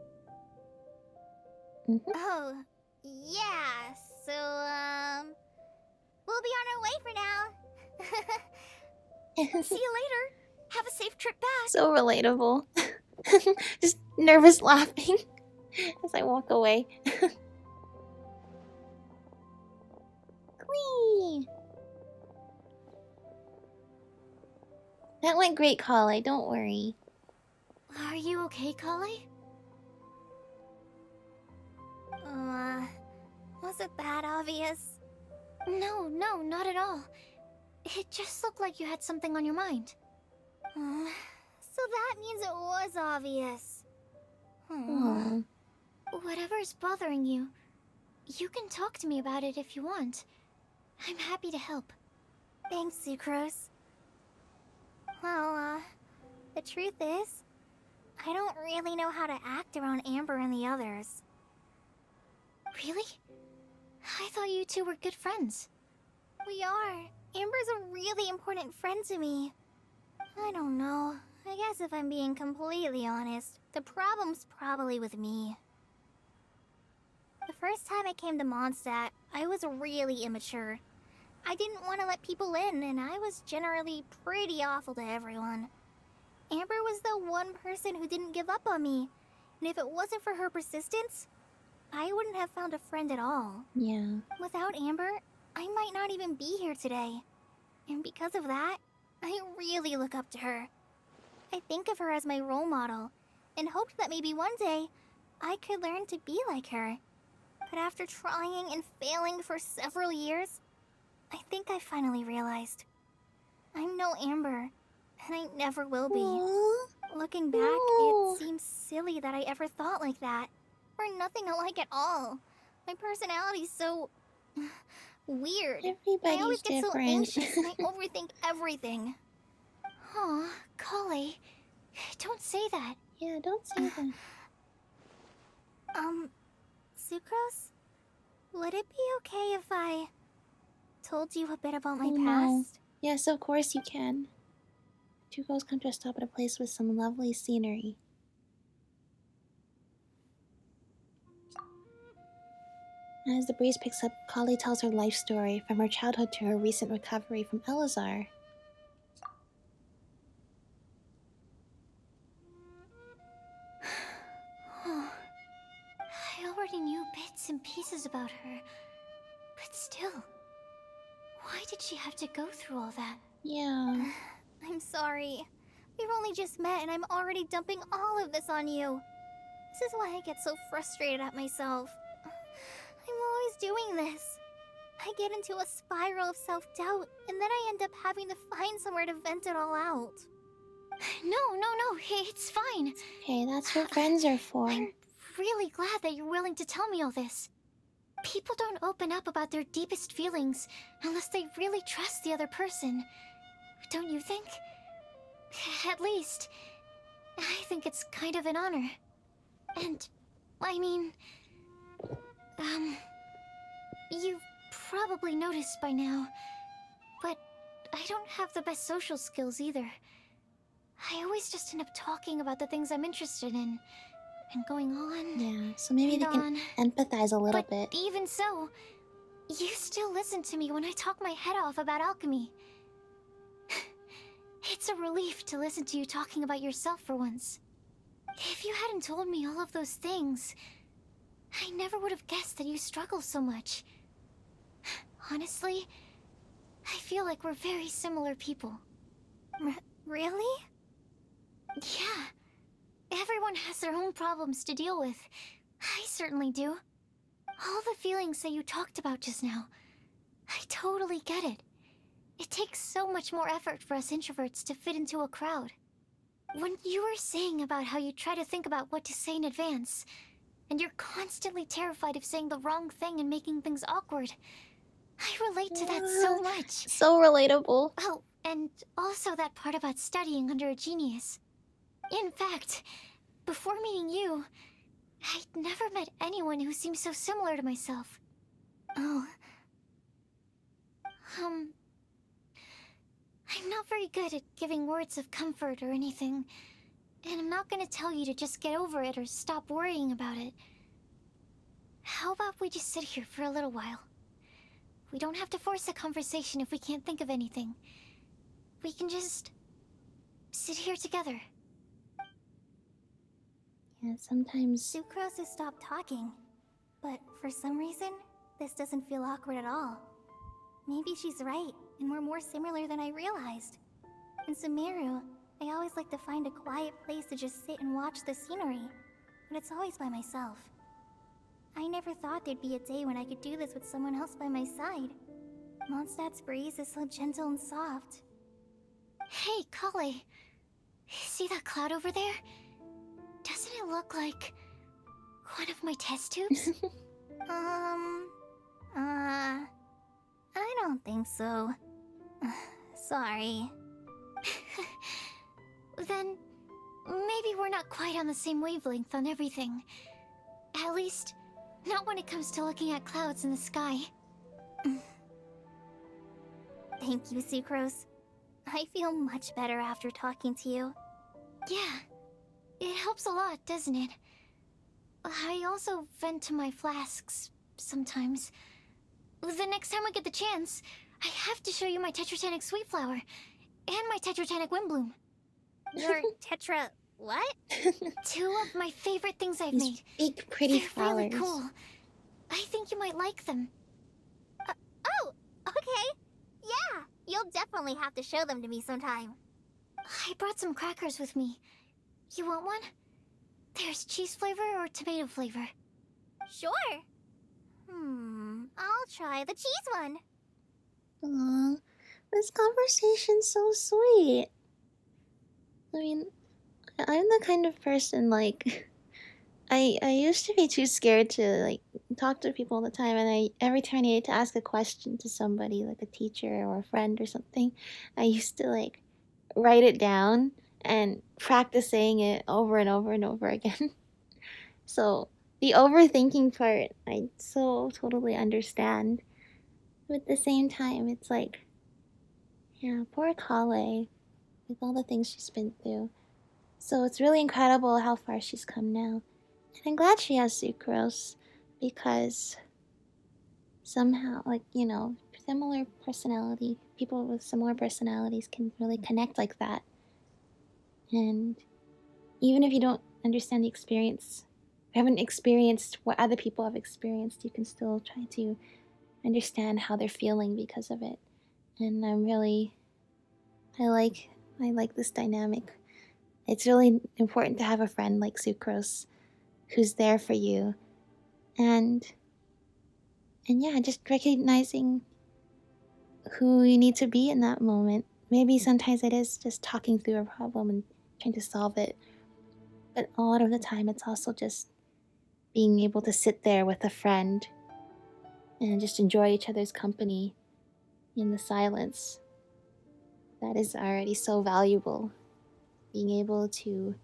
Oh, yeah. So, we'll be on our way for now. See you later. Have a safe trip back. So relatable. Just nervous laughing as I walk away. Whee! That went great, Collei. Don't worry. Are you okay, Collei? Was it that obvious? No, not at all. It just looked like you had something on your mind. So that means it was obvious. Aw. Whatever's bothering you, you can talk to me about it if you want. I'm happy to help. Thanks, Sucrose. Well, the truth is, I don't really know how to act around Amber and the others. Really? I thought you two were good friends. We are. Amber's a really important friend to me. I don't know. I guess if I'm being completely honest, the problem's probably with me. The first time I came to Mondstadt, I was really immature. I didn't want to let people in, and I was generally pretty awful to everyone. Amber was the one person who didn't give up on me, and if it wasn't for her persistence, I wouldn't have found a friend at all. Yeah. Without Amber, I might not even be here today. And because of that, I really look up to her. I think of her as my role model, and hoped that maybe one day I could learn to be like her. But after trying and failing for several years, I think I finally realized I'm no Amber, and I never will be. Aww. Looking back, No. it seems silly that I ever thought like that. We're nothing alike at all. My personality's so weird. I always Everybody's get so different. anxious and I overthink everything. Aw, Collei, don't say that. Yeah, don't say that. Sucrose? Would it be okay if I told you a bit about my Oh, past? no. Yes, of course you can. Two girls come to a stop at a place with some lovely scenery. As the breeze picks up, Collei tells her life story, from her childhood to her recent recovery from Elazar. I already knew bits and pieces about her, but still, why did she have to go through all that? Yeah. I'm sorry. We've only just met and I'm already dumping all of this on you. This is why I get so frustrated at myself. I'm always doing this. I get into a spiral of self-doubt, and then I end up having to find somewhere to vent it all out. No, it's fine. Okay, that's what friends are for. I'm really glad that you're willing to tell me all this. People don't open up about their deepest feelings unless they really trust the other person. Don't you think? At least, I think it's kind of an honor. And, I mean, you've probably noticed by now, but I don't have the best social skills either. I always just end up talking about the things I'm interested in, and going on. Yeah, so maybe they can empathize a little bit. Even so, you still listen to me when I talk my head off about alchemy. It's a relief to listen to you talking about yourself for once. If you hadn't told me all of those things, I never would have guessed that you struggle so much. Honestly, I feel like we're very similar people. Really? Yeah. Everyone has their own problems to deal with. I certainly do. All the feelings that you talked about just now, I totally get it. It takes so much more effort for us introverts to fit into a crowd. When you were saying about how you try to think about what to say in advance, and you're constantly terrified of saying the wrong thing and making things awkward, I relate to that so much. So relatable. Oh, and also that part about studying under a genius. In fact, before meeting you, I'd never met anyone who seemed so similar to myself. Oh. I'm not very good at giving words of comfort or anything, and I'm not gonna tell you to just get over it or stop worrying about it. How about we just sit here for a little while? We don't have to force a conversation if we can't think of anything. We can just sit here together. Yeah, sometimes... Sucrose has stopped talking, but for some reason, this doesn't feel awkward at all. Maybe she's right, and we're more similar than I realized. In Sumeru, I always like to find a quiet place to just sit and watch the scenery, but it's always by myself. I never thought there'd be a day when I could do this with someone else by my side. Mondstadt's breeze is so gentle and soft. Hey, Collei. See that cloud over there? Doesn't it look like one of my test tubes? I don't think so. Sorry. Then maybe we're not quite on the same wavelength on everything. At least, not when it comes to looking at clouds in the sky. Thank you, Sucrose. I feel much better after talking to you. Yeah, it helps a lot, doesn't it? I also vent to my flasks sometimes. The next time I get the chance, I have to show you my Tetratanic Sweet Flower and my Tetratanic Windblume. Your tetra... what? Two of my favorite things I've These made. big, pretty They're flowers. really cool. I think you might like them. Oh, okay. Yeah, you'll definitely have to show them to me sometime. I brought some crackers with me. You want one? There's cheese flavor or tomato flavor? Sure. I'll try the cheese one. Aw, this conversation's so sweet. I mean, I'm the kind of person, like, I used to be too scared to, like, talk to people all the time, and every time I needed to ask a question to somebody, like a teacher or a friend or something, I used to, like, write it down and practice saying it over and over and over again. So, the overthinking part, I so totally understand. But at the same time, it's like, yeah, poor Collei, with all the things she's been through. So it's really incredible how far she's come now. And I'm glad she has Sucrose, because somehow, like, you know, similar personality, people with similar personalities can really connect like that. And even if you don't understand the experience, haven't experienced what other people have experienced, you can still try to understand how they're feeling because of it. And I like this dynamic. It's really important to have a friend like Sucrose who's there for you. And yeah, just recognizing who you need to be in that moment. Maybe sometimes it is just talking through a problem and trying to solve it. But a lot of the time it's also just being able to sit there with a friend and just enjoy each other's company in the silence. That is already so valuable. Being able to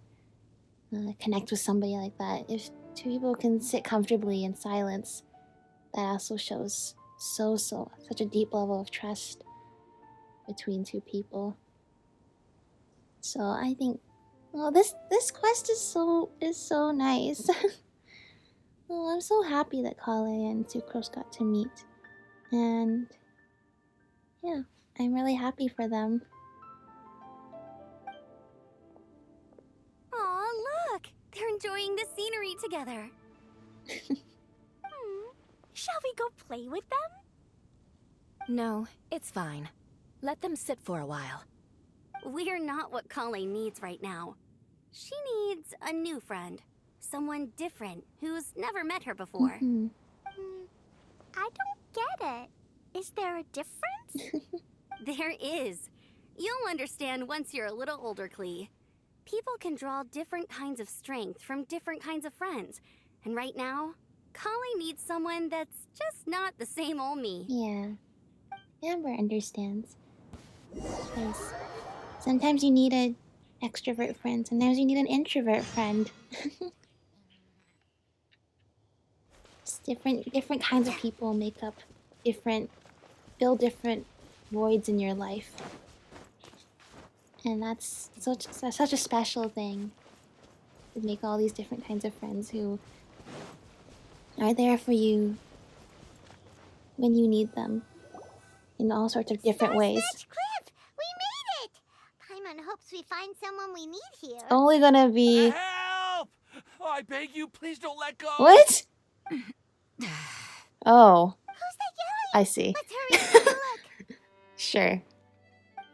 connect with somebody like that. If two people can sit comfortably in silence, that also shows such a deep level of trust between two people. So I think, well, this quest is so nice. Oh, I'm so happy that Collei and Sucrose got to meet, and yeah, I'm really happy for them. Aw, look! They're enjoying the scenery together. Shall we go play with them? No, it's fine. Let them sit for a while. We're not what Collei needs right now. She needs a new friend. Someone different, who's never met her before. I don't get it. Is there a difference? There is. You'll understand once you're a little older, Collei. People can draw different kinds of strength from different kinds of friends. And right now, Collei needs someone that's just not the same old me. Yeah, Amber understands. Because sometimes you need an extrovert friend, sometimes you need an introvert friend. Just different kinds of people make up fill different voids in your life. And that's such a special thing, to make all these different kinds of friends who are there for you when you need them in all sorts of different ways. Cliff, we made it! Paimon hopes we find someone we need here. It's only gonna be... Help! Oh, I beg you, please don't let go! What? Oh. Who's that yelling? I see. Let's hurry and take a look. Sure.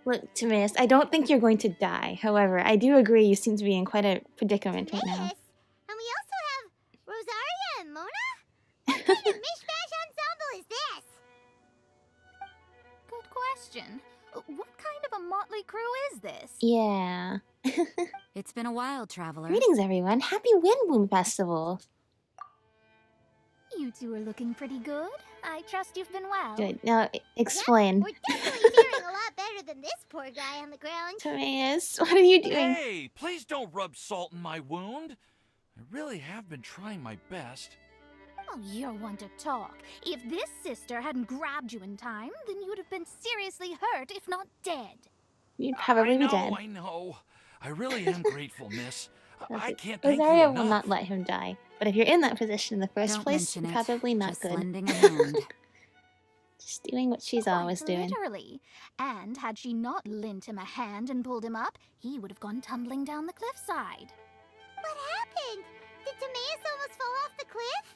Look, Timaeus, I don't think you're going to die. However, I do agree you seem to be in quite a predicament right now. And we also have Rosaria and Mona? What kind of mishmash ensemble is this? Good question. What kind of a motley crew is this? Yeah. It's been a while, traveler. Greetings, everyone. Happy Windblume Festival. You two are looking pretty good. I trust you've been well. Good. Now, explain. We're definitely faring a lot better than this poor guy on the ground. Timaeus, what are you doing? Hey, please don't rub salt in my wound. I really have been trying my best. Oh, you're one to talk. If this sister hadn't grabbed you in time, then you would have been seriously hurt, if not dead. You'd probably be dead. I know. I really am grateful, miss. I can't thank you Rosaria enough. will not let him die. But if you're in that position in the first place, mention it. probably not Just good. lending a hand. Just doing what she's always doing. Literally. And had she not lent him a hand and pulled him up, he would have gone tumbling down the cliffside. What happened? Did Timaeus almost fall off the cliff?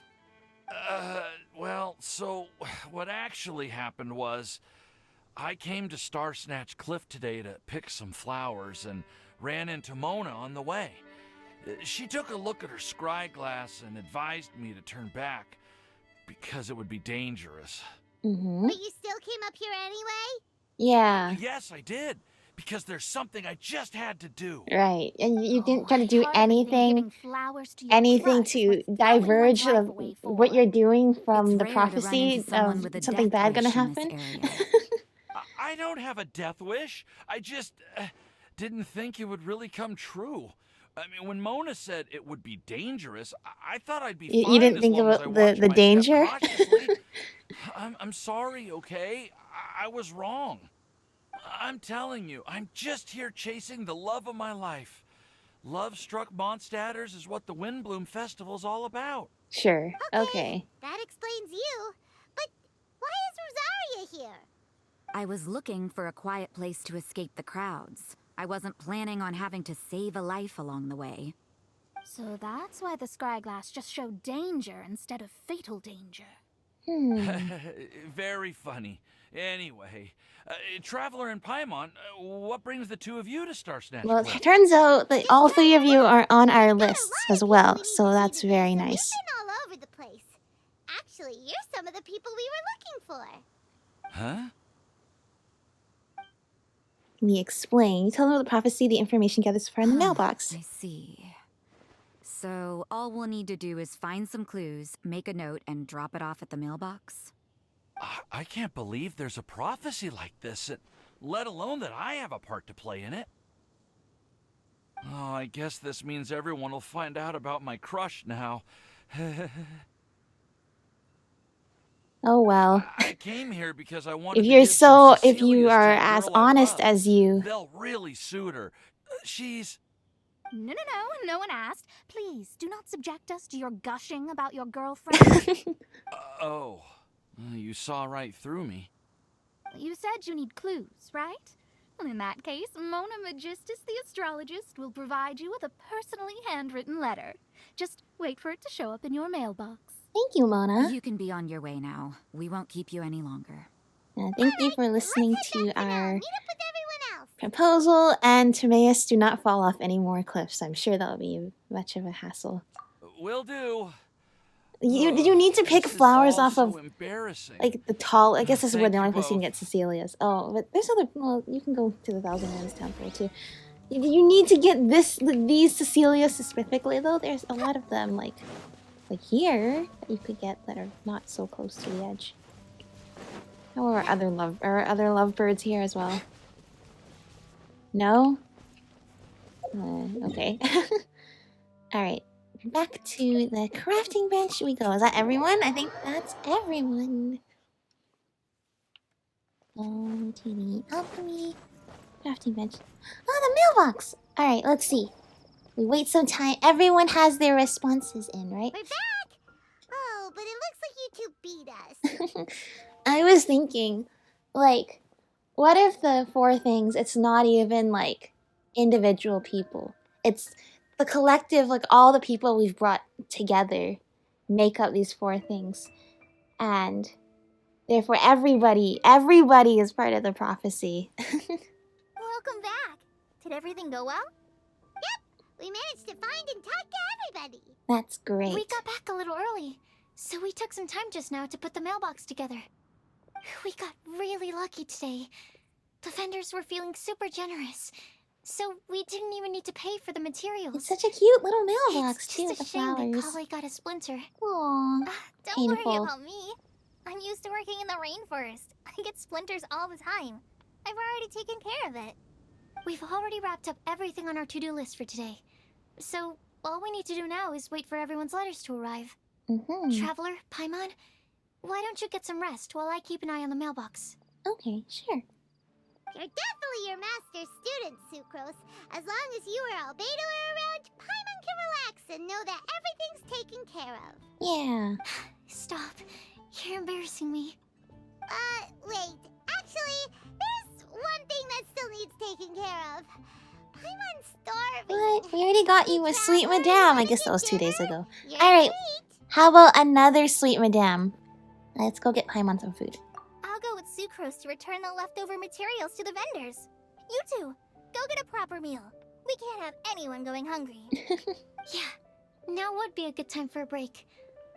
Well, so what actually happened was I came to Star Snatch Cliff today to pick some flowers and ran into Mona on the way. She took a look at her scry glass and advised me to turn back because it would be dangerous. But you still came up here anyway? Yeah. Yes, I did. Because there's something I just had to do. Right. And you didn't try to do anything to diverge of what you're doing from the prophecy of something bad gonna happen? I don't have a death wish. I just didn't think it would really come true. I mean, when Mona said it would be dangerous, I thought I'd be fine. You didn't think about the danger? I'm sorry, okay? I was wrong. I'm telling you, I'm just here chasing the love of my life. Love-struck Mondstadters is what the Windblume Festival's all about. Sure, okay. That explains you. But why is Rosaria here? I was looking for a quiet place to escape the crowds. I wasn't planning on having to save a life along the way. So that's why the scryglass just showed danger instead of fatal danger. Very funny. Anyway, Traveler and Paimon, what brings the two of you to Star Snatch? Well, it turns out that all three of you are on our lists as well, so that's very nice. We've been all over the place. Actually, you're some of the people we were looking for. Huh? Let me explain. You tell them about the prophecy, the information gathered so far in the mailbox. I see. So all we'll need to do is find some clues, make a note, and drop it off at the mailbox? I can't believe there's a prophecy like this, let alone that I have a part to play in it. Oh, I guess this means everyone will find out about my crush now. Oh well. I came here because I wanted if to you're give some if you Cecilias are to the as girl I honest love. as you. They'll really suit her. She's... No, no one asked. Please, do not subject us to your gushing about your girlfriend. Oh, you saw right through me. You said you need clues, right? Well, in that case, Mona Magistus the astrologist will provide you with a personally handwritten letter. Just wait for it to show up in your mailbox. Thank you, Mona. You can be on your way now. We won't keep you any longer. Thank you for listening to our proposal, and Timaeus, do not fall off any more cliffs. I'm sure that'll be much of a hassle. Will do. You need to pick flowers off of like the tall. I guess this is where the only place you can get Cecilias. Oh, but there's other. Well, you can go to the Thousand Winds Temple too. You need to get these Cecilias specifically though. There's a lot of them like here that you could get that are not so close to the edge. Oh, are other lovebirds here as well? No. Okay. All right. Back to the crafting bench we go. Is that everyone? I think that's everyone. Go to the alchemy crafting bench. Oh, the mailbox! Alright, let's see. We wait some time. Everyone has their responses in, right? We're back! Oh, but it looks like you two beat us. I was thinking, like, what if the four things, it's not even, like, individual people. It's the collective, like all the people we've brought together make up these four things. And therefore everybody is part of the prophecy. Welcome back. Did everything go well? Yep, we managed to find and talk to everybody. That's great. We got back a little early, so we took some time just now to put the mailbox together. We got really lucky today. The vendors were feeling super generous. So we didn't even need to pay for the materials. It's such a cute little mailbox it's too, just the a shame flowers. that Collei got a splinter. Aww, Don't worry painful. about me. I'm used to working in the rainforest. I get splinters all the time. I've already taken care of it. We've already wrapped up everything on our to-do list for today. So all we need to do now is wait for everyone's letters to arrive. Traveler, Paimon, why don't you get some rest while I keep an eye on the mailbox? Okay, sure. You're definitely your master's student, Sucrose. As long as you or Albedo are around, Paimon can relax and know that everything's taken care of. Yeah. Stop. You're embarrassing me. Wait. Actually, there's one thing that still needs taking care of. Paimon's starving. What? We already got you a sweet madame. I guess that was 2 days ago. You're Alright, sweet. how about another sweet madame? Let's go get Paimon some food. I'll go with Sucrose to return the leftover materials to the vendors. You two, go get a proper meal. We can't have anyone going hungry. Yeah, now would be a good time for a break.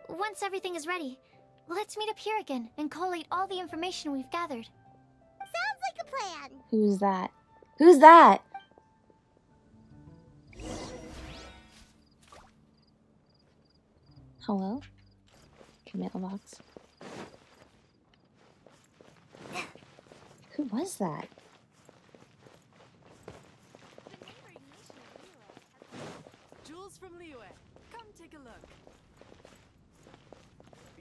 Once everything is ready, let's meet up here again and collate all the information we've gathered. Sounds like a plan. Who's that? Who's that? Hello? Mailbox. Who was that? Jules from Liyue. Come take a look.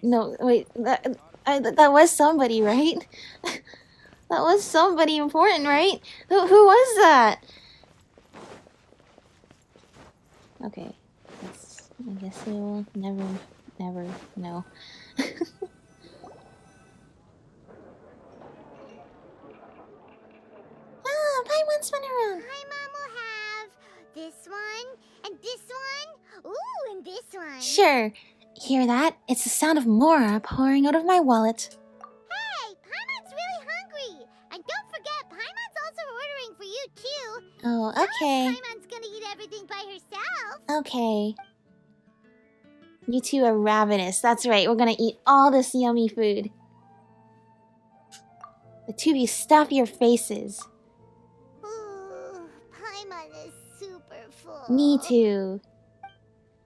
No, wait. That was somebody, right? That was somebody important, right? Who was that? Okay. I guess we will never know. Ah, Paimon spin around. Paimon will have this one, and this one, ooh, and this one. Sure. Hear that? It's the sound of Mora pouring out of my wallet. Hey, Paimon's really hungry. And don't forget, Paimon's also ordering for you too. Oh, okay. Paimon's gonna eat everything by herself. Okay. You two are ravenous. That's right. We're gonna eat all this yummy food. The two of you stuff your faces. Ooh, Paimon is super full. Me too.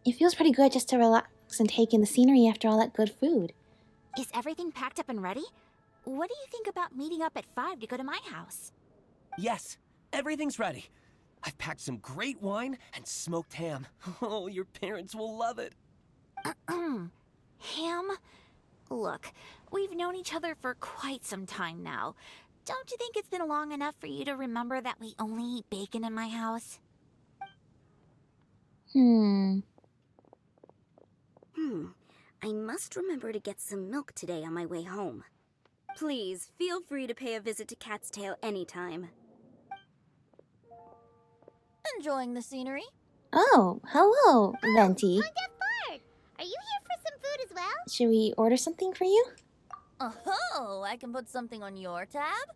It feels pretty good just to relax and take in the scenery after all that good food. Is everything packed up and ready? What do you think about meeting up at 5 to go to my house? Yes, everything's ready. I've packed some great wine and smoked ham. Oh, your parents will love it. Ham? Look, we've known each other for quite some time now. Don't you think it's been long enough for you to remember that we only eat bacon in my house? I must remember to get some milk today on my way home. Please, feel free to pay a visit to Cat's Tail anytime. Enjoying the scenery? Oh, hello, Venti. Are you here for some food as well? Should we order something for you? Oh, I can put something on your tab?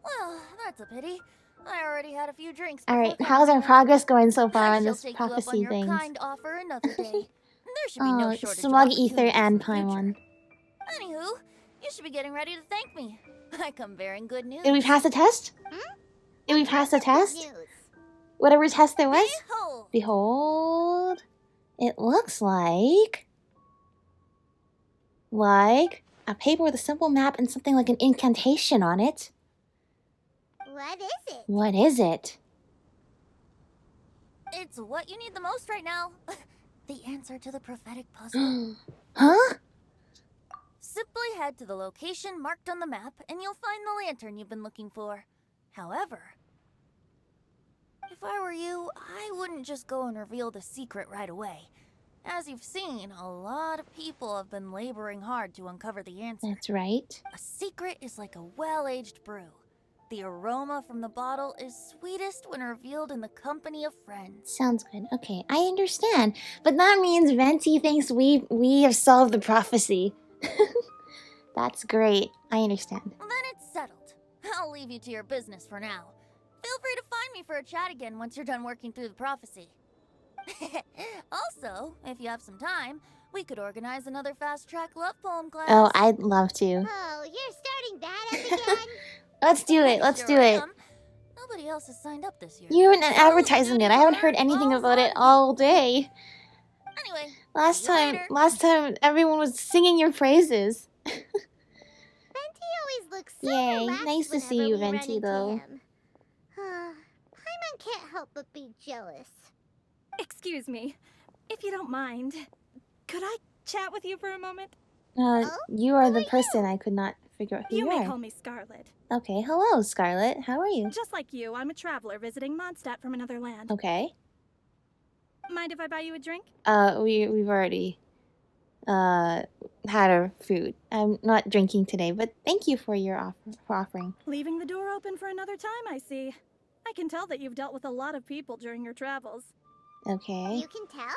Well, that's a pity. I already had a few drinks. Alright, how's our progress going so far on I shall this take you up on prophecy your things? kind offer another day. There should be no Oh, shortage Smug of Ether opportunities in and the future. Paimon. Anywho, you should be getting ready to thank me. I come bearing good news. Did we pass the test? Did we pass the test? Whatever test it was? Behold. It looks like a paper with a simple map and something like an incantation on it. What is it? What is it? It's what you need the most right now. The answer to the prophetic puzzle. Huh? Simply head to the location marked on the map and you'll find the lantern you've been looking for. However, if I were you, I wouldn't just go and reveal the secret right away. As you've seen, a lot of people have been laboring hard to uncover the answer. That's right. A secret is like a well-aged brew. The aroma from the bottle is sweetest when revealed in the company of friends. Sounds good. Okay, I understand. But that means Venti thinks we have solved the prophecy. That's great. I understand. Then it's settled. I'll leave you to your business for now. Feel free to find me for a chat again once you're done working through the prophecy. Also, if you have some time, we could organize another fast-track love poem class. Oh, I'd love to. Oh, you're starting that up again? Let's do it. Let's do it. Nobody else has signed up this year. You haven't been advertising it. I haven't heard anything about it all day. Anyway, Last time everyone was singing your praises. Venti always looks so Yay, relaxed nice to see whenever you, we run Venti, into though. him. Paimon can't help but be jealous. Excuse me, if you don't mind, could I chat with you for a moment? You are the person I could not figure out who you You may are. call me Scarlet. Okay, hello, Scarlet. How are you? Just like you, I'm a traveler visiting Mondstadt from another land. Okay. Mind if I buy you a drink? We've already had our food. I'm not drinking today, but thank you for your offering. Leaving the door open for another time, I see. I can tell that you've dealt with a lot of people during your travels. Okay. You can tell?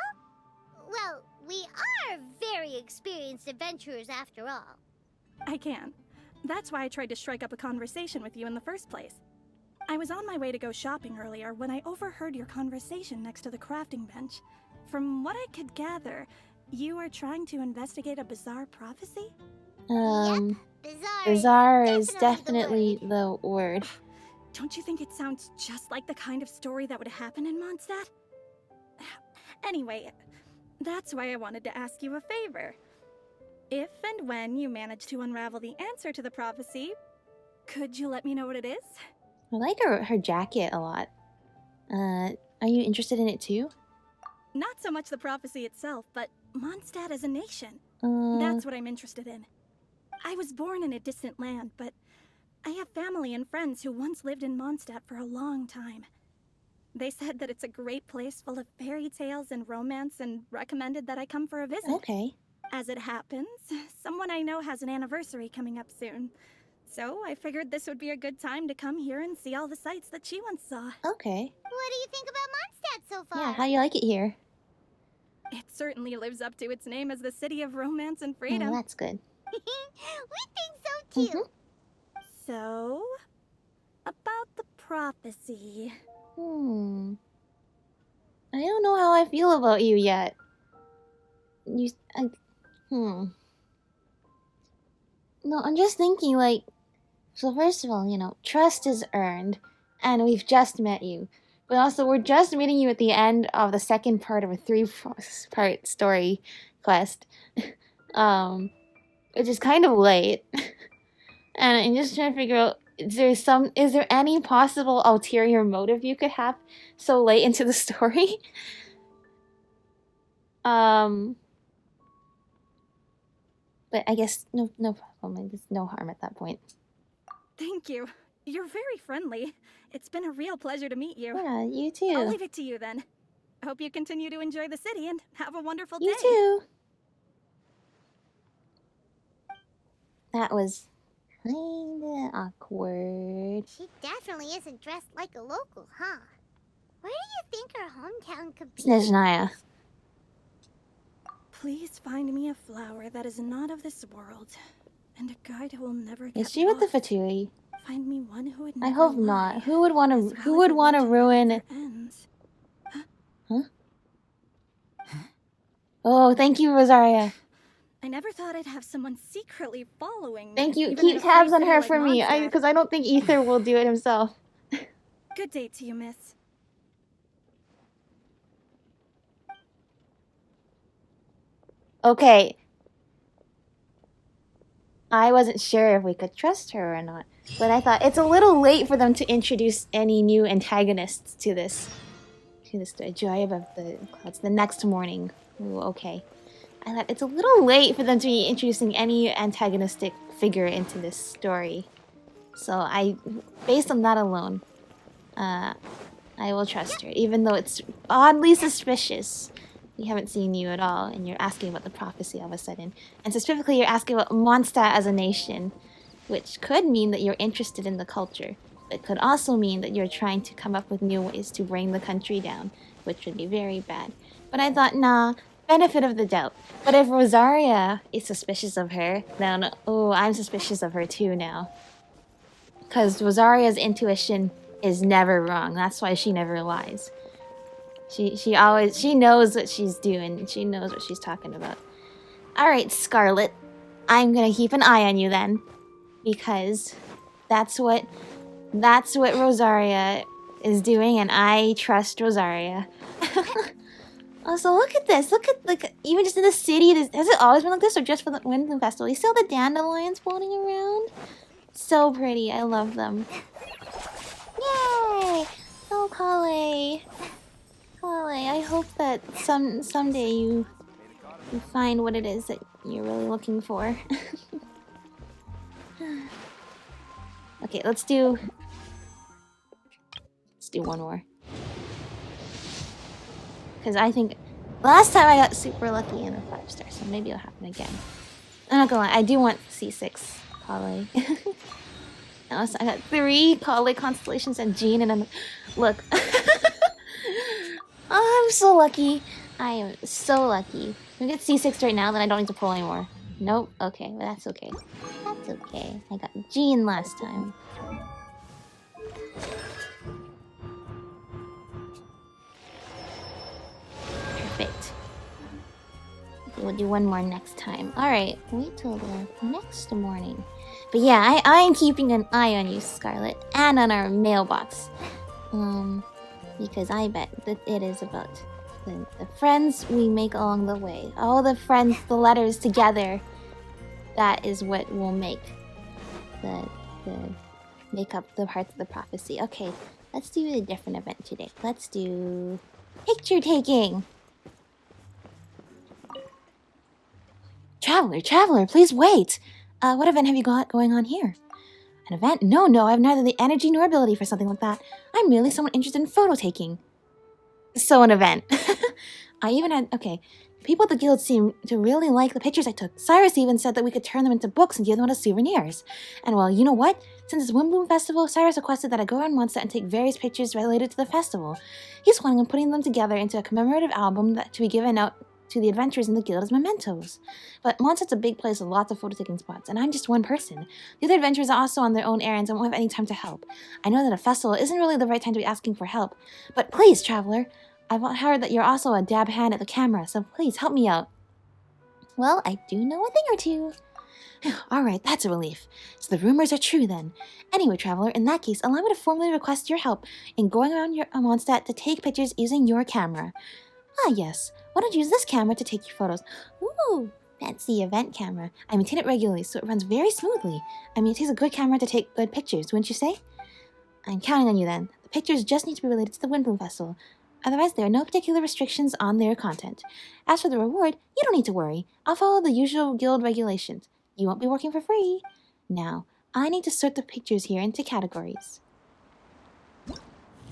Well, we are very experienced adventurers after all. I can. That's why I tried to strike up a conversation with you in the first place. I was on my way to go shopping earlier when I overheard your conversation next to the crafting bench. From what I could gather, you are trying to investigate a bizarre prophecy? Bizarre is definitely the word. Don't you think it sounds just like the kind of story that would happen in Mondstadt? Anyway, that's why I wanted to ask you a favor. If and when you manage to unravel the answer to the prophecy, could you let me know what it is? I like her jacket a lot. Are you interested in it too? Not so much the prophecy itself, but Mondstadt as a nation. Uh. That's what I'm interested in. I was born in a distant land, but I have family and friends who once lived in Mondstadt for a long time. They said that it's a great place full of fairy tales and romance and recommended that I come for a visit. Okay. As it happens, someone I know has an anniversary coming up soon. So I figured this would be a good time to come here and see all the sights that she once saw. Okay. What do you think about Mondstadt so far? Yeah, how do you like it here? It certainly lives up to its name as the city of romance and freedom. Oh, that's good. We think so too. So, about the prophecy. I don't know how I feel about you yet. No, I'm just thinking, like, so first of all, you know, trust is earned, and we've just met you. But also, we're just meeting you at the end of the second part of a 3-part story quest. Which is kind of late. And I'm just trying to figure out, is there any possible ulterior motive you could have so late into the story? But I guess no problem. There's no harm at that point. Thank you. You're very friendly. It's been a real pleasure to meet you. Yeah, you too. I'll leave it to you then. Hope you continue to enjoy the city and have a wonderful day. You too. That was kinda awkward. She definitely isn't dressed like a local, huh? Where do you think her hometown could be? Snezhnaya. Please find me a flower that is not of this world, and a guide who will never get Is she with the lost. Fatui? Find me one who would I never hope lie, not. Who would want to ruin? ends. Huh? Oh, thank you, Rosaria. I never thought I'd have someone secretly following me. Thank you. even in Keep a tabs free on city her like for me, Mondstadt. because I don't think Ether will do it himself. Good day to you, miss. Okay. I wasn't sure if we could trust her or not, but I thought it's a little late for them to introduce any new antagonists to this Joy Above the Clouds the next morning. Ooh, okay. I thought it's a little late for them to be introducing any antagonistic figure into this story. So based on that alone, I will trust her, even though it's oddly suspicious. We haven't seen you at all, and you're asking about the prophecy all of a sudden. And specifically, you're asking about Mondstadt as a nation, which could mean that you're interested in the culture. But could also mean that you're trying to come up with new ways to bring the country down, which would be very bad. But I thought, nah, benefit of the doubt. But if Rosaria is suspicious of her, then, oh, I'm suspicious of her too now. Because Rosaria's intuition is never wrong. That's why she never lies. She knows what she's doing. She knows what she's talking about. Alright, Scarlet. I'm gonna keep an eye on you then. Because that's what Rosaria is doing, and I trust Rosaria. Also, look at this. Look at, like, even just in the city, has it always been like this, or just for the Windblume Festival? You see all the dandelions floating around? So pretty. I love them. Yay! Oh, Collei. Collei, I hope that someday you find what it is that you're really looking for. Okay, let's do one more. Because I think last time I got super lucky in a 5-star, so maybe it'll happen again. I'm not gonna lie, I do want C6 Collei. And also, I got 3 Collei constellations and Jean, and look. Oh, I'm so lucky. I am so lucky. If we get C6 right now, then I don't need to pull anymore. Nope. Okay, well, that's okay. That's It's okay. I got Jean last time. Perfect. Okay, we'll do one more next time. Alright, wait till the next morning. But yeah, I'm keeping an eye on you, Scarlet, and on our mailbox. Because I bet that it is about the friends we make along the way. All the friends, the letters together. That is what will make make up the parts of the prophecy. Okay, let's do a different event today. Let's do picture taking. Traveler, please wait. What event have you got going on here? An event? No, I have neither the energy nor ability for something like that. I'm merely someone interested in photo taking. So an event. Okay. People at the guild seem to really like the pictures I took. Cyrus even said that we could turn them into books and give them as souvenirs. And well, you know what? Since it's Windblume Festival, Cyrus requested that I go around Mondstadt and take various pictures related to the festival. He's planning on putting them together into a commemorative album that to be given out to the adventurers in the guild as mementos. But Mondstadt's a big place with lots of photo-taking spots, and I'm just one person. The other adventurers are also on their own errands and won't have any time to help. I know that a festival isn't really the right time to be asking for help, but please, traveler, I've heard that you're also a dab hand at the camera, so please help me out. Well, I do know a thing or two. Alright, that's a relief. So the rumors are true then. Anyway, traveler, in that case, allow me to formally request your help in going around your Mondstadt to take pictures using your camera. Ah, yes. Why don't you use this camera to take your photos? Ooh, fancy event camera. I maintain it regularly, so it runs very smoothly. I mean, it takes a good camera to take good pictures, wouldn't you say? I'm counting on you then. The pictures just need to be related to the Windblume Festival. Otherwise, there are no particular restrictions on their content. As for the reward, you don't need to worry. I'll follow the usual guild regulations. You won't be working for free. Now, I need to sort the pictures here into categories.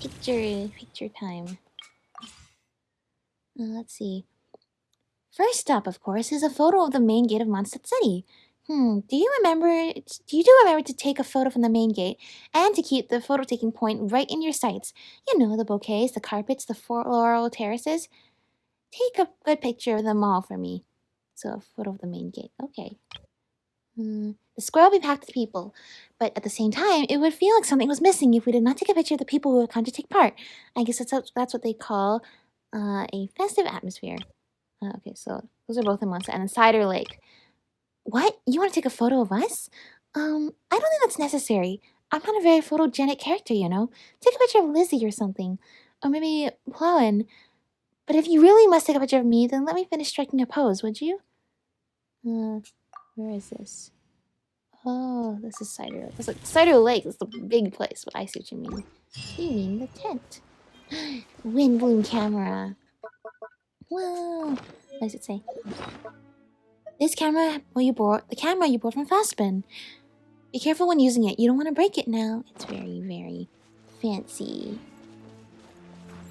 Picture time. Let's see. First up, of course, is a photo of the main gate of Mondstadt City. Do you remember to take a photo from the main gate and to keep the photo taking point right in your sights? You know, the bouquets, the carpets, the floral terraces. Take a good picture of them all for me. So a photo of the main gate. Okay. The square will be packed with people, but at the same time, it would feel like something was missing if we did not take a picture of the people who have come to take part. I guess that's what they call a festive atmosphere. Okay, so those are both in Mondstadt. And then Cider Lake. What? You want to take a photo of us? I don't think that's necessary. I'm not a very photogenic character, you know. Take a picture of Lizzie or something. Or maybe Plowin. But if you really must take a picture of me, then let me finish striking a pose, would you? Where is this? Oh, this is Cider Lake. It's like Cider Lake is the big place, but I see what you mean. You mean the tent. Windblume camera. Whoa. What does it say? This camera, the camera you bought from Fastbin. Be careful when using it. You don't want to break it now. It's very, very fancy.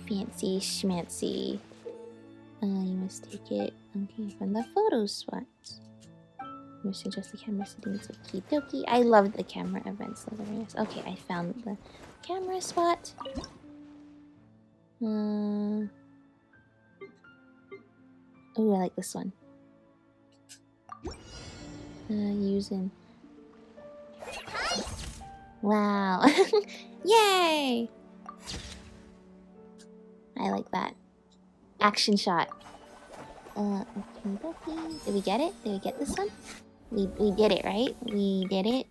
Fancy schmancy. You must take it from the photo spot. You must adjust the camera settings. Okie dokie. I love the camera events. Okay, I found the camera spot. Ooh, I like this one. Using. Wow. Yay! I like that. Action shot. Okay. Did we get it? Did we get this one? We did it, right? We did it.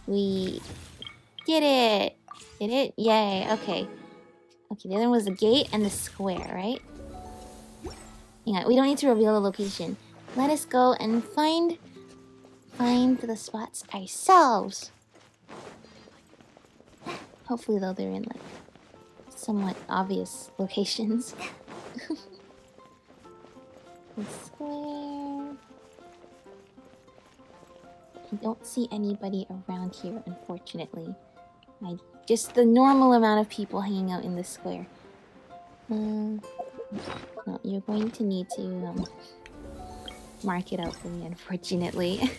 We did it. Did it? Yay. Okay. Okay, the other one was the gate and the square, right? Yeah, we don't need to reveal the location. Let us go and find the spots ourselves. Hopefully, though, they're in like somewhat obvious locations. The square. I don't see anybody around here, unfortunately. Just the normal amount of people hanging out in this square. No, you're going to need to mark it out for me, unfortunately.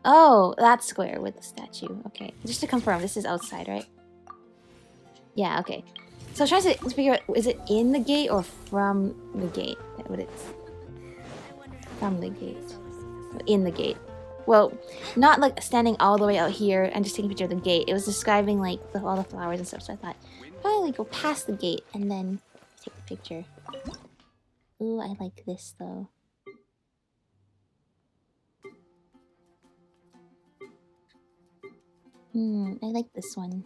Oh, that square with the statue. Okay, just to confirm, this is outside, right? Yeah, okay. So I was trying to figure out, is it in the gate or from the gate? What it's from the gate. in the gate. Well, not like standing all the way out here and just taking a picture of the gate. It was describing like all the flowers and stuff. So I thought probably go past the gate and then take the picture. Ooh, I like this though. I like this one.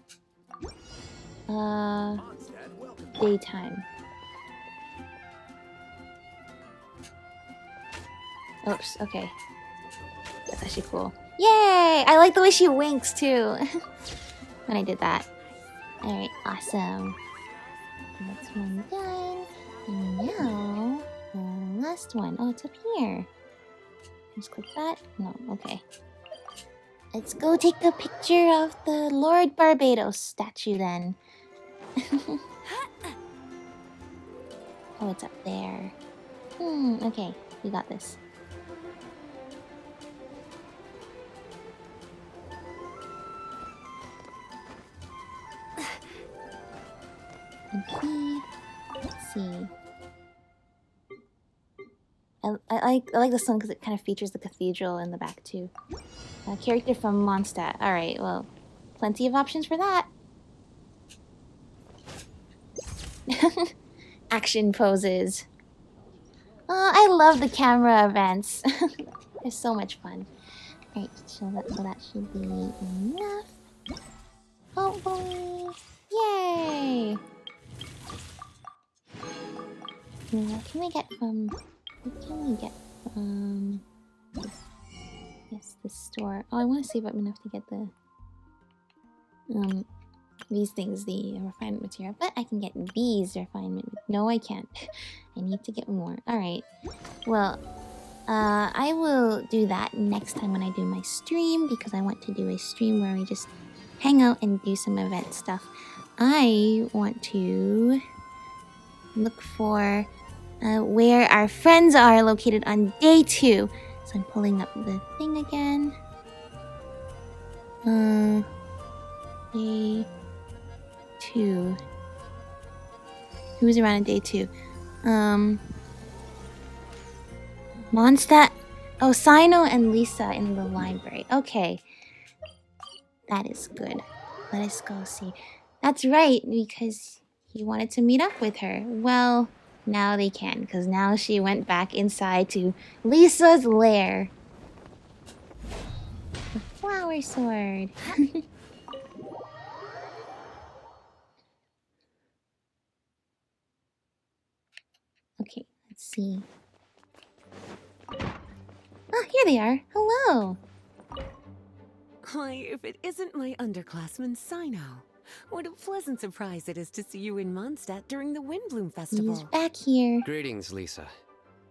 Daytime. Oops, okay. That's actually cool. Yay! I like the way she winks too. When I did that. Alright, awesome. That's one done. And now, the last one. Oh, it's up here. Just click that. No, okay. Let's go take a picture of the Lord Barbados statue then. Oh, it's up there. Okay, we got this. Okay, let's see. I like this one because it kind of features the cathedral in the back too. A character from Mondstadt. Alright, well, plenty of options for that. Action poses. Oh, I love the camera events. They're so much fun. Alright, so that should be enough. Hopefully. Yay! What can we get from... What can we get from... Yes, the store. Oh, I want to save up enough to get the... these things, the refinement material. But I can get these refinement... No, I can't. I need to get more. Alright. Well, I will do that next time when I do my stream, because I want to do a stream where we just hang out and do some event stuff. I want to look for where our friends are located on day 2. So I'm pulling up the thing again. Day 2. Who's around on day 2? Mondstadt. Oh, Sino and Lisa in the library. Okay. That is good. Let us go see. That's right, because he wanted to meet up with her. Well, now they can, because now she went back inside to Lisa's lair. The flower sword. Okay, let's see. Oh, here they are. Hello. Why, if it isn't my underclassman, Sino. What a pleasant surprise it is to see you in Mondstadt during the Windblume Festival. He's back here. Greetings, Lisa.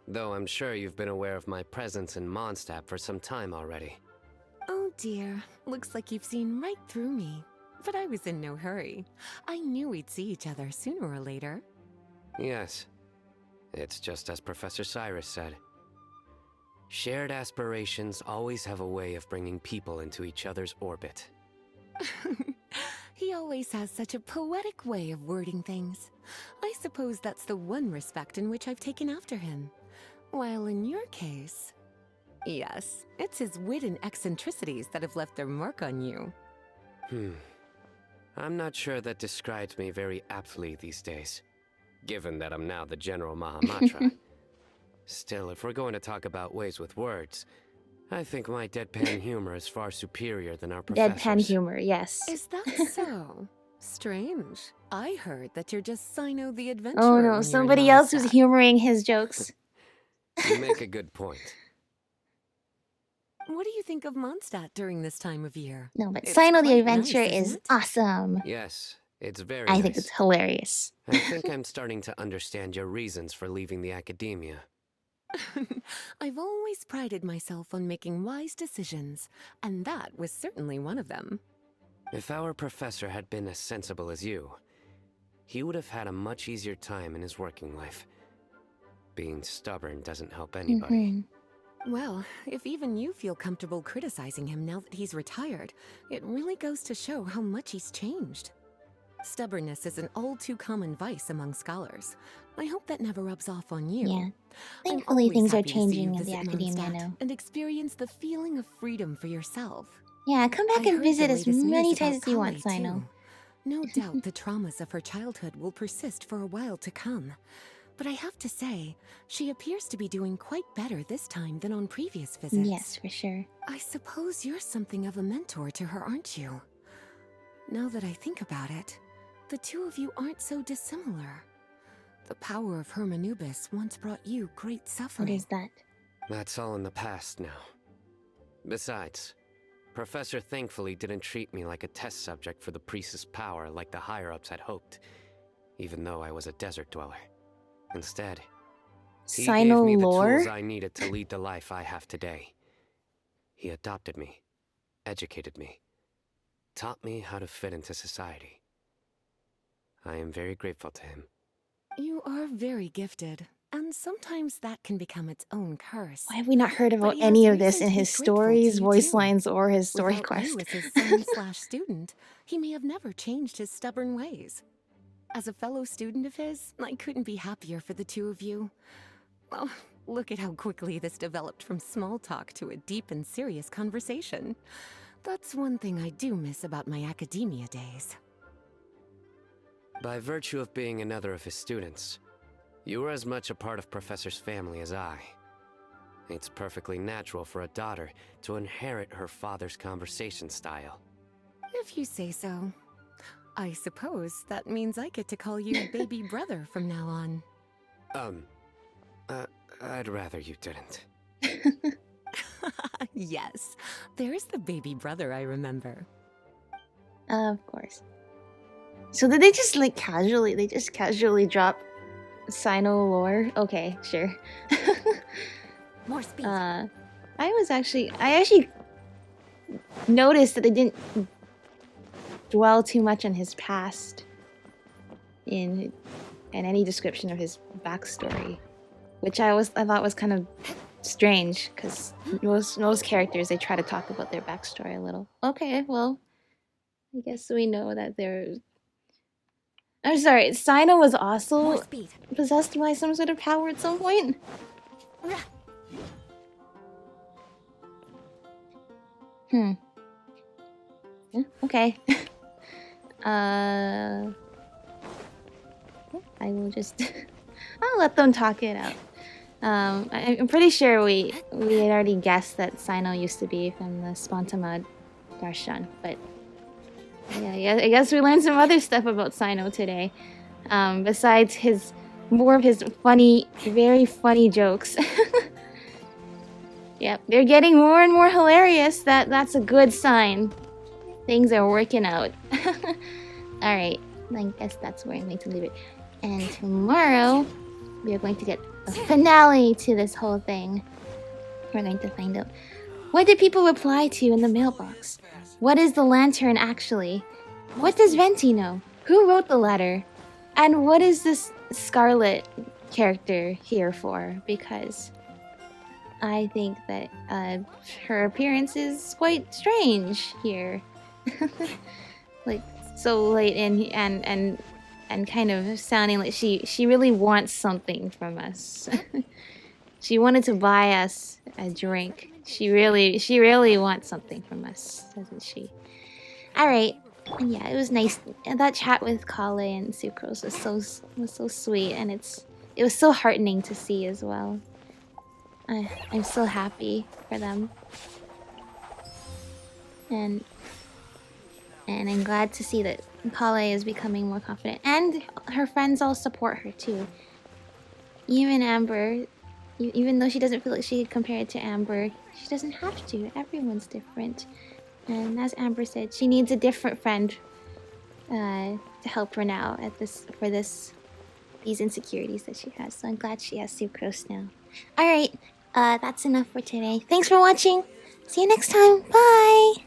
Though I'm sure you've been aware of my presence in Mondstadt for some time already. Oh dear, looks like you've seen right through me. But I was in no hurry. I knew we'd see each other sooner or later. Yes. It's just as Professor Cyrus said. Shared aspirations always have a way of bringing people into each other's orbit. He always has such a poetic way of wording things. I suppose that's the one respect in which I've taken after him. While in your case... Yes, it's his wit and eccentricities that have left their mark on you. I'm not sure that describes me very aptly these days, given that I'm now the General Mahamatra. Still, if we're going to talk about ways with words, I think my deadpan humor is far superior than our professor's. Deadpan humor, yes. Is that so? Strange. I heard that you're just Sino the Adventurer. Oh no, somebody else was humoring his jokes. You make a good point. What do you think of Mondstadt during this time of year? No, but It's Sino the quite Adventurer nice, is isn't it? awesome. Yes, it's very I nice. think it's hilarious. I think I'm starting to understand your reasons for leaving the academia. I've always prided myself on making wise decisions, and that was certainly one of them. If our professor had been as sensible as you, he would have had a much easier time in his working life. Being stubborn doesn't help anybody. Well, if even you feel comfortable criticizing him now that he's retired, it really goes to show how much he's changed. Stubbornness is an all-too-common vice among scholars. I hope that never rubs off on you. Yeah. I'm Thankfully, always things are happy to see you changing in the visit academia Mondstadt now. and experience the feeling of freedom for yourself. Yeah, come back I and heard visit the as latest many news times about as you want, Collei, Sino. too. No doubt the traumas of her childhood will persist for a while to come. But I have to say, she appears to be doing quite better this time than on previous visits. Yes, for sure. I suppose you're something of a mentor to her, aren't you? Now that I think about it, the two of you aren't so dissimilar. The power of Hermanubis once brought you great suffering. What is that? That's all in the past now. Besides, Professor thankfully didn't treat me like a test subject for the priest's power like the higher-ups had hoped, even though I was a desert dweller. Instead, he gave me the tools I needed to lead the life I have today. He adopted me, educated me, taught me how to fit into society. I am very grateful to him. You are very gifted, and sometimes that can become its own curse. Why have we not heard about But he any has of this reason in to be his grateful to stories, you, voice too. lines, or his story Without quest? you as his son/student, he may have never changed his stubborn ways. As a fellow student of his, I couldn't be happier for the two of you. Well, look at how quickly this developed from small talk to a deep and serious conversation. That's one thing I do miss about my academia days. By virtue of being another of his students, you were as much a part of Professor's family as I. It's perfectly natural for a daughter to inherit her father's conversation style. If you say so. I suppose that means I get to call you baby brother from now on. I'd rather you didn't. Yes, there's the baby brother I remember. Of course. So did they just like casually drop Sino lore? Okay, sure. More speed. I actually noticed that they didn't dwell too much on his past in any description of his backstory, which I thought was kind of strange because most characters, they try to talk about their backstory a little. Okay, well, I guess we know that they're. I'm sorry, Sino was also possessed by some sort of power at some point. Yeah, okay. I will just. I'll let them talk it out. I'm pretty sure we had already guessed that Sino used to be from the Spontamad Darshan, but yeah, I guess we learned some other stuff about Sino today. Besides more of his funny, very funny jokes. Yep, they're getting more and more hilarious. That's a good sign. Things are working out. Alright, I guess that's where I'm going to leave it. And tomorrow, we are going to get a finale to this whole thing. We're going to find out, what did people reply to in the mailbox? What is the lantern actually? What does Venti know? Who wrote the letter? And what is this Scarlet character here for? Because I think that her appearance is quite strange here. Like, so late in and kind of sounding like she really wants something from us. She wanted to buy us a drink. She really wants something from us, doesn't she? Alright. And yeah, it was nice. And that chat with Collei and Sucrose was so sweet, and it was so heartening to see as well. I'm so happy for them. And I'm glad to see that Collei is becoming more confident. And her friends all support her too. Even Amber, even though she doesn't feel like she could compare it to Amber, she doesn't have to. Everyone's different. And as Amber said, she needs a different friend to help her now for these insecurities that she has. So I'm glad she has Sucrose now. Alright, that's enough for today. Thanks for watching. See you next time. Bye!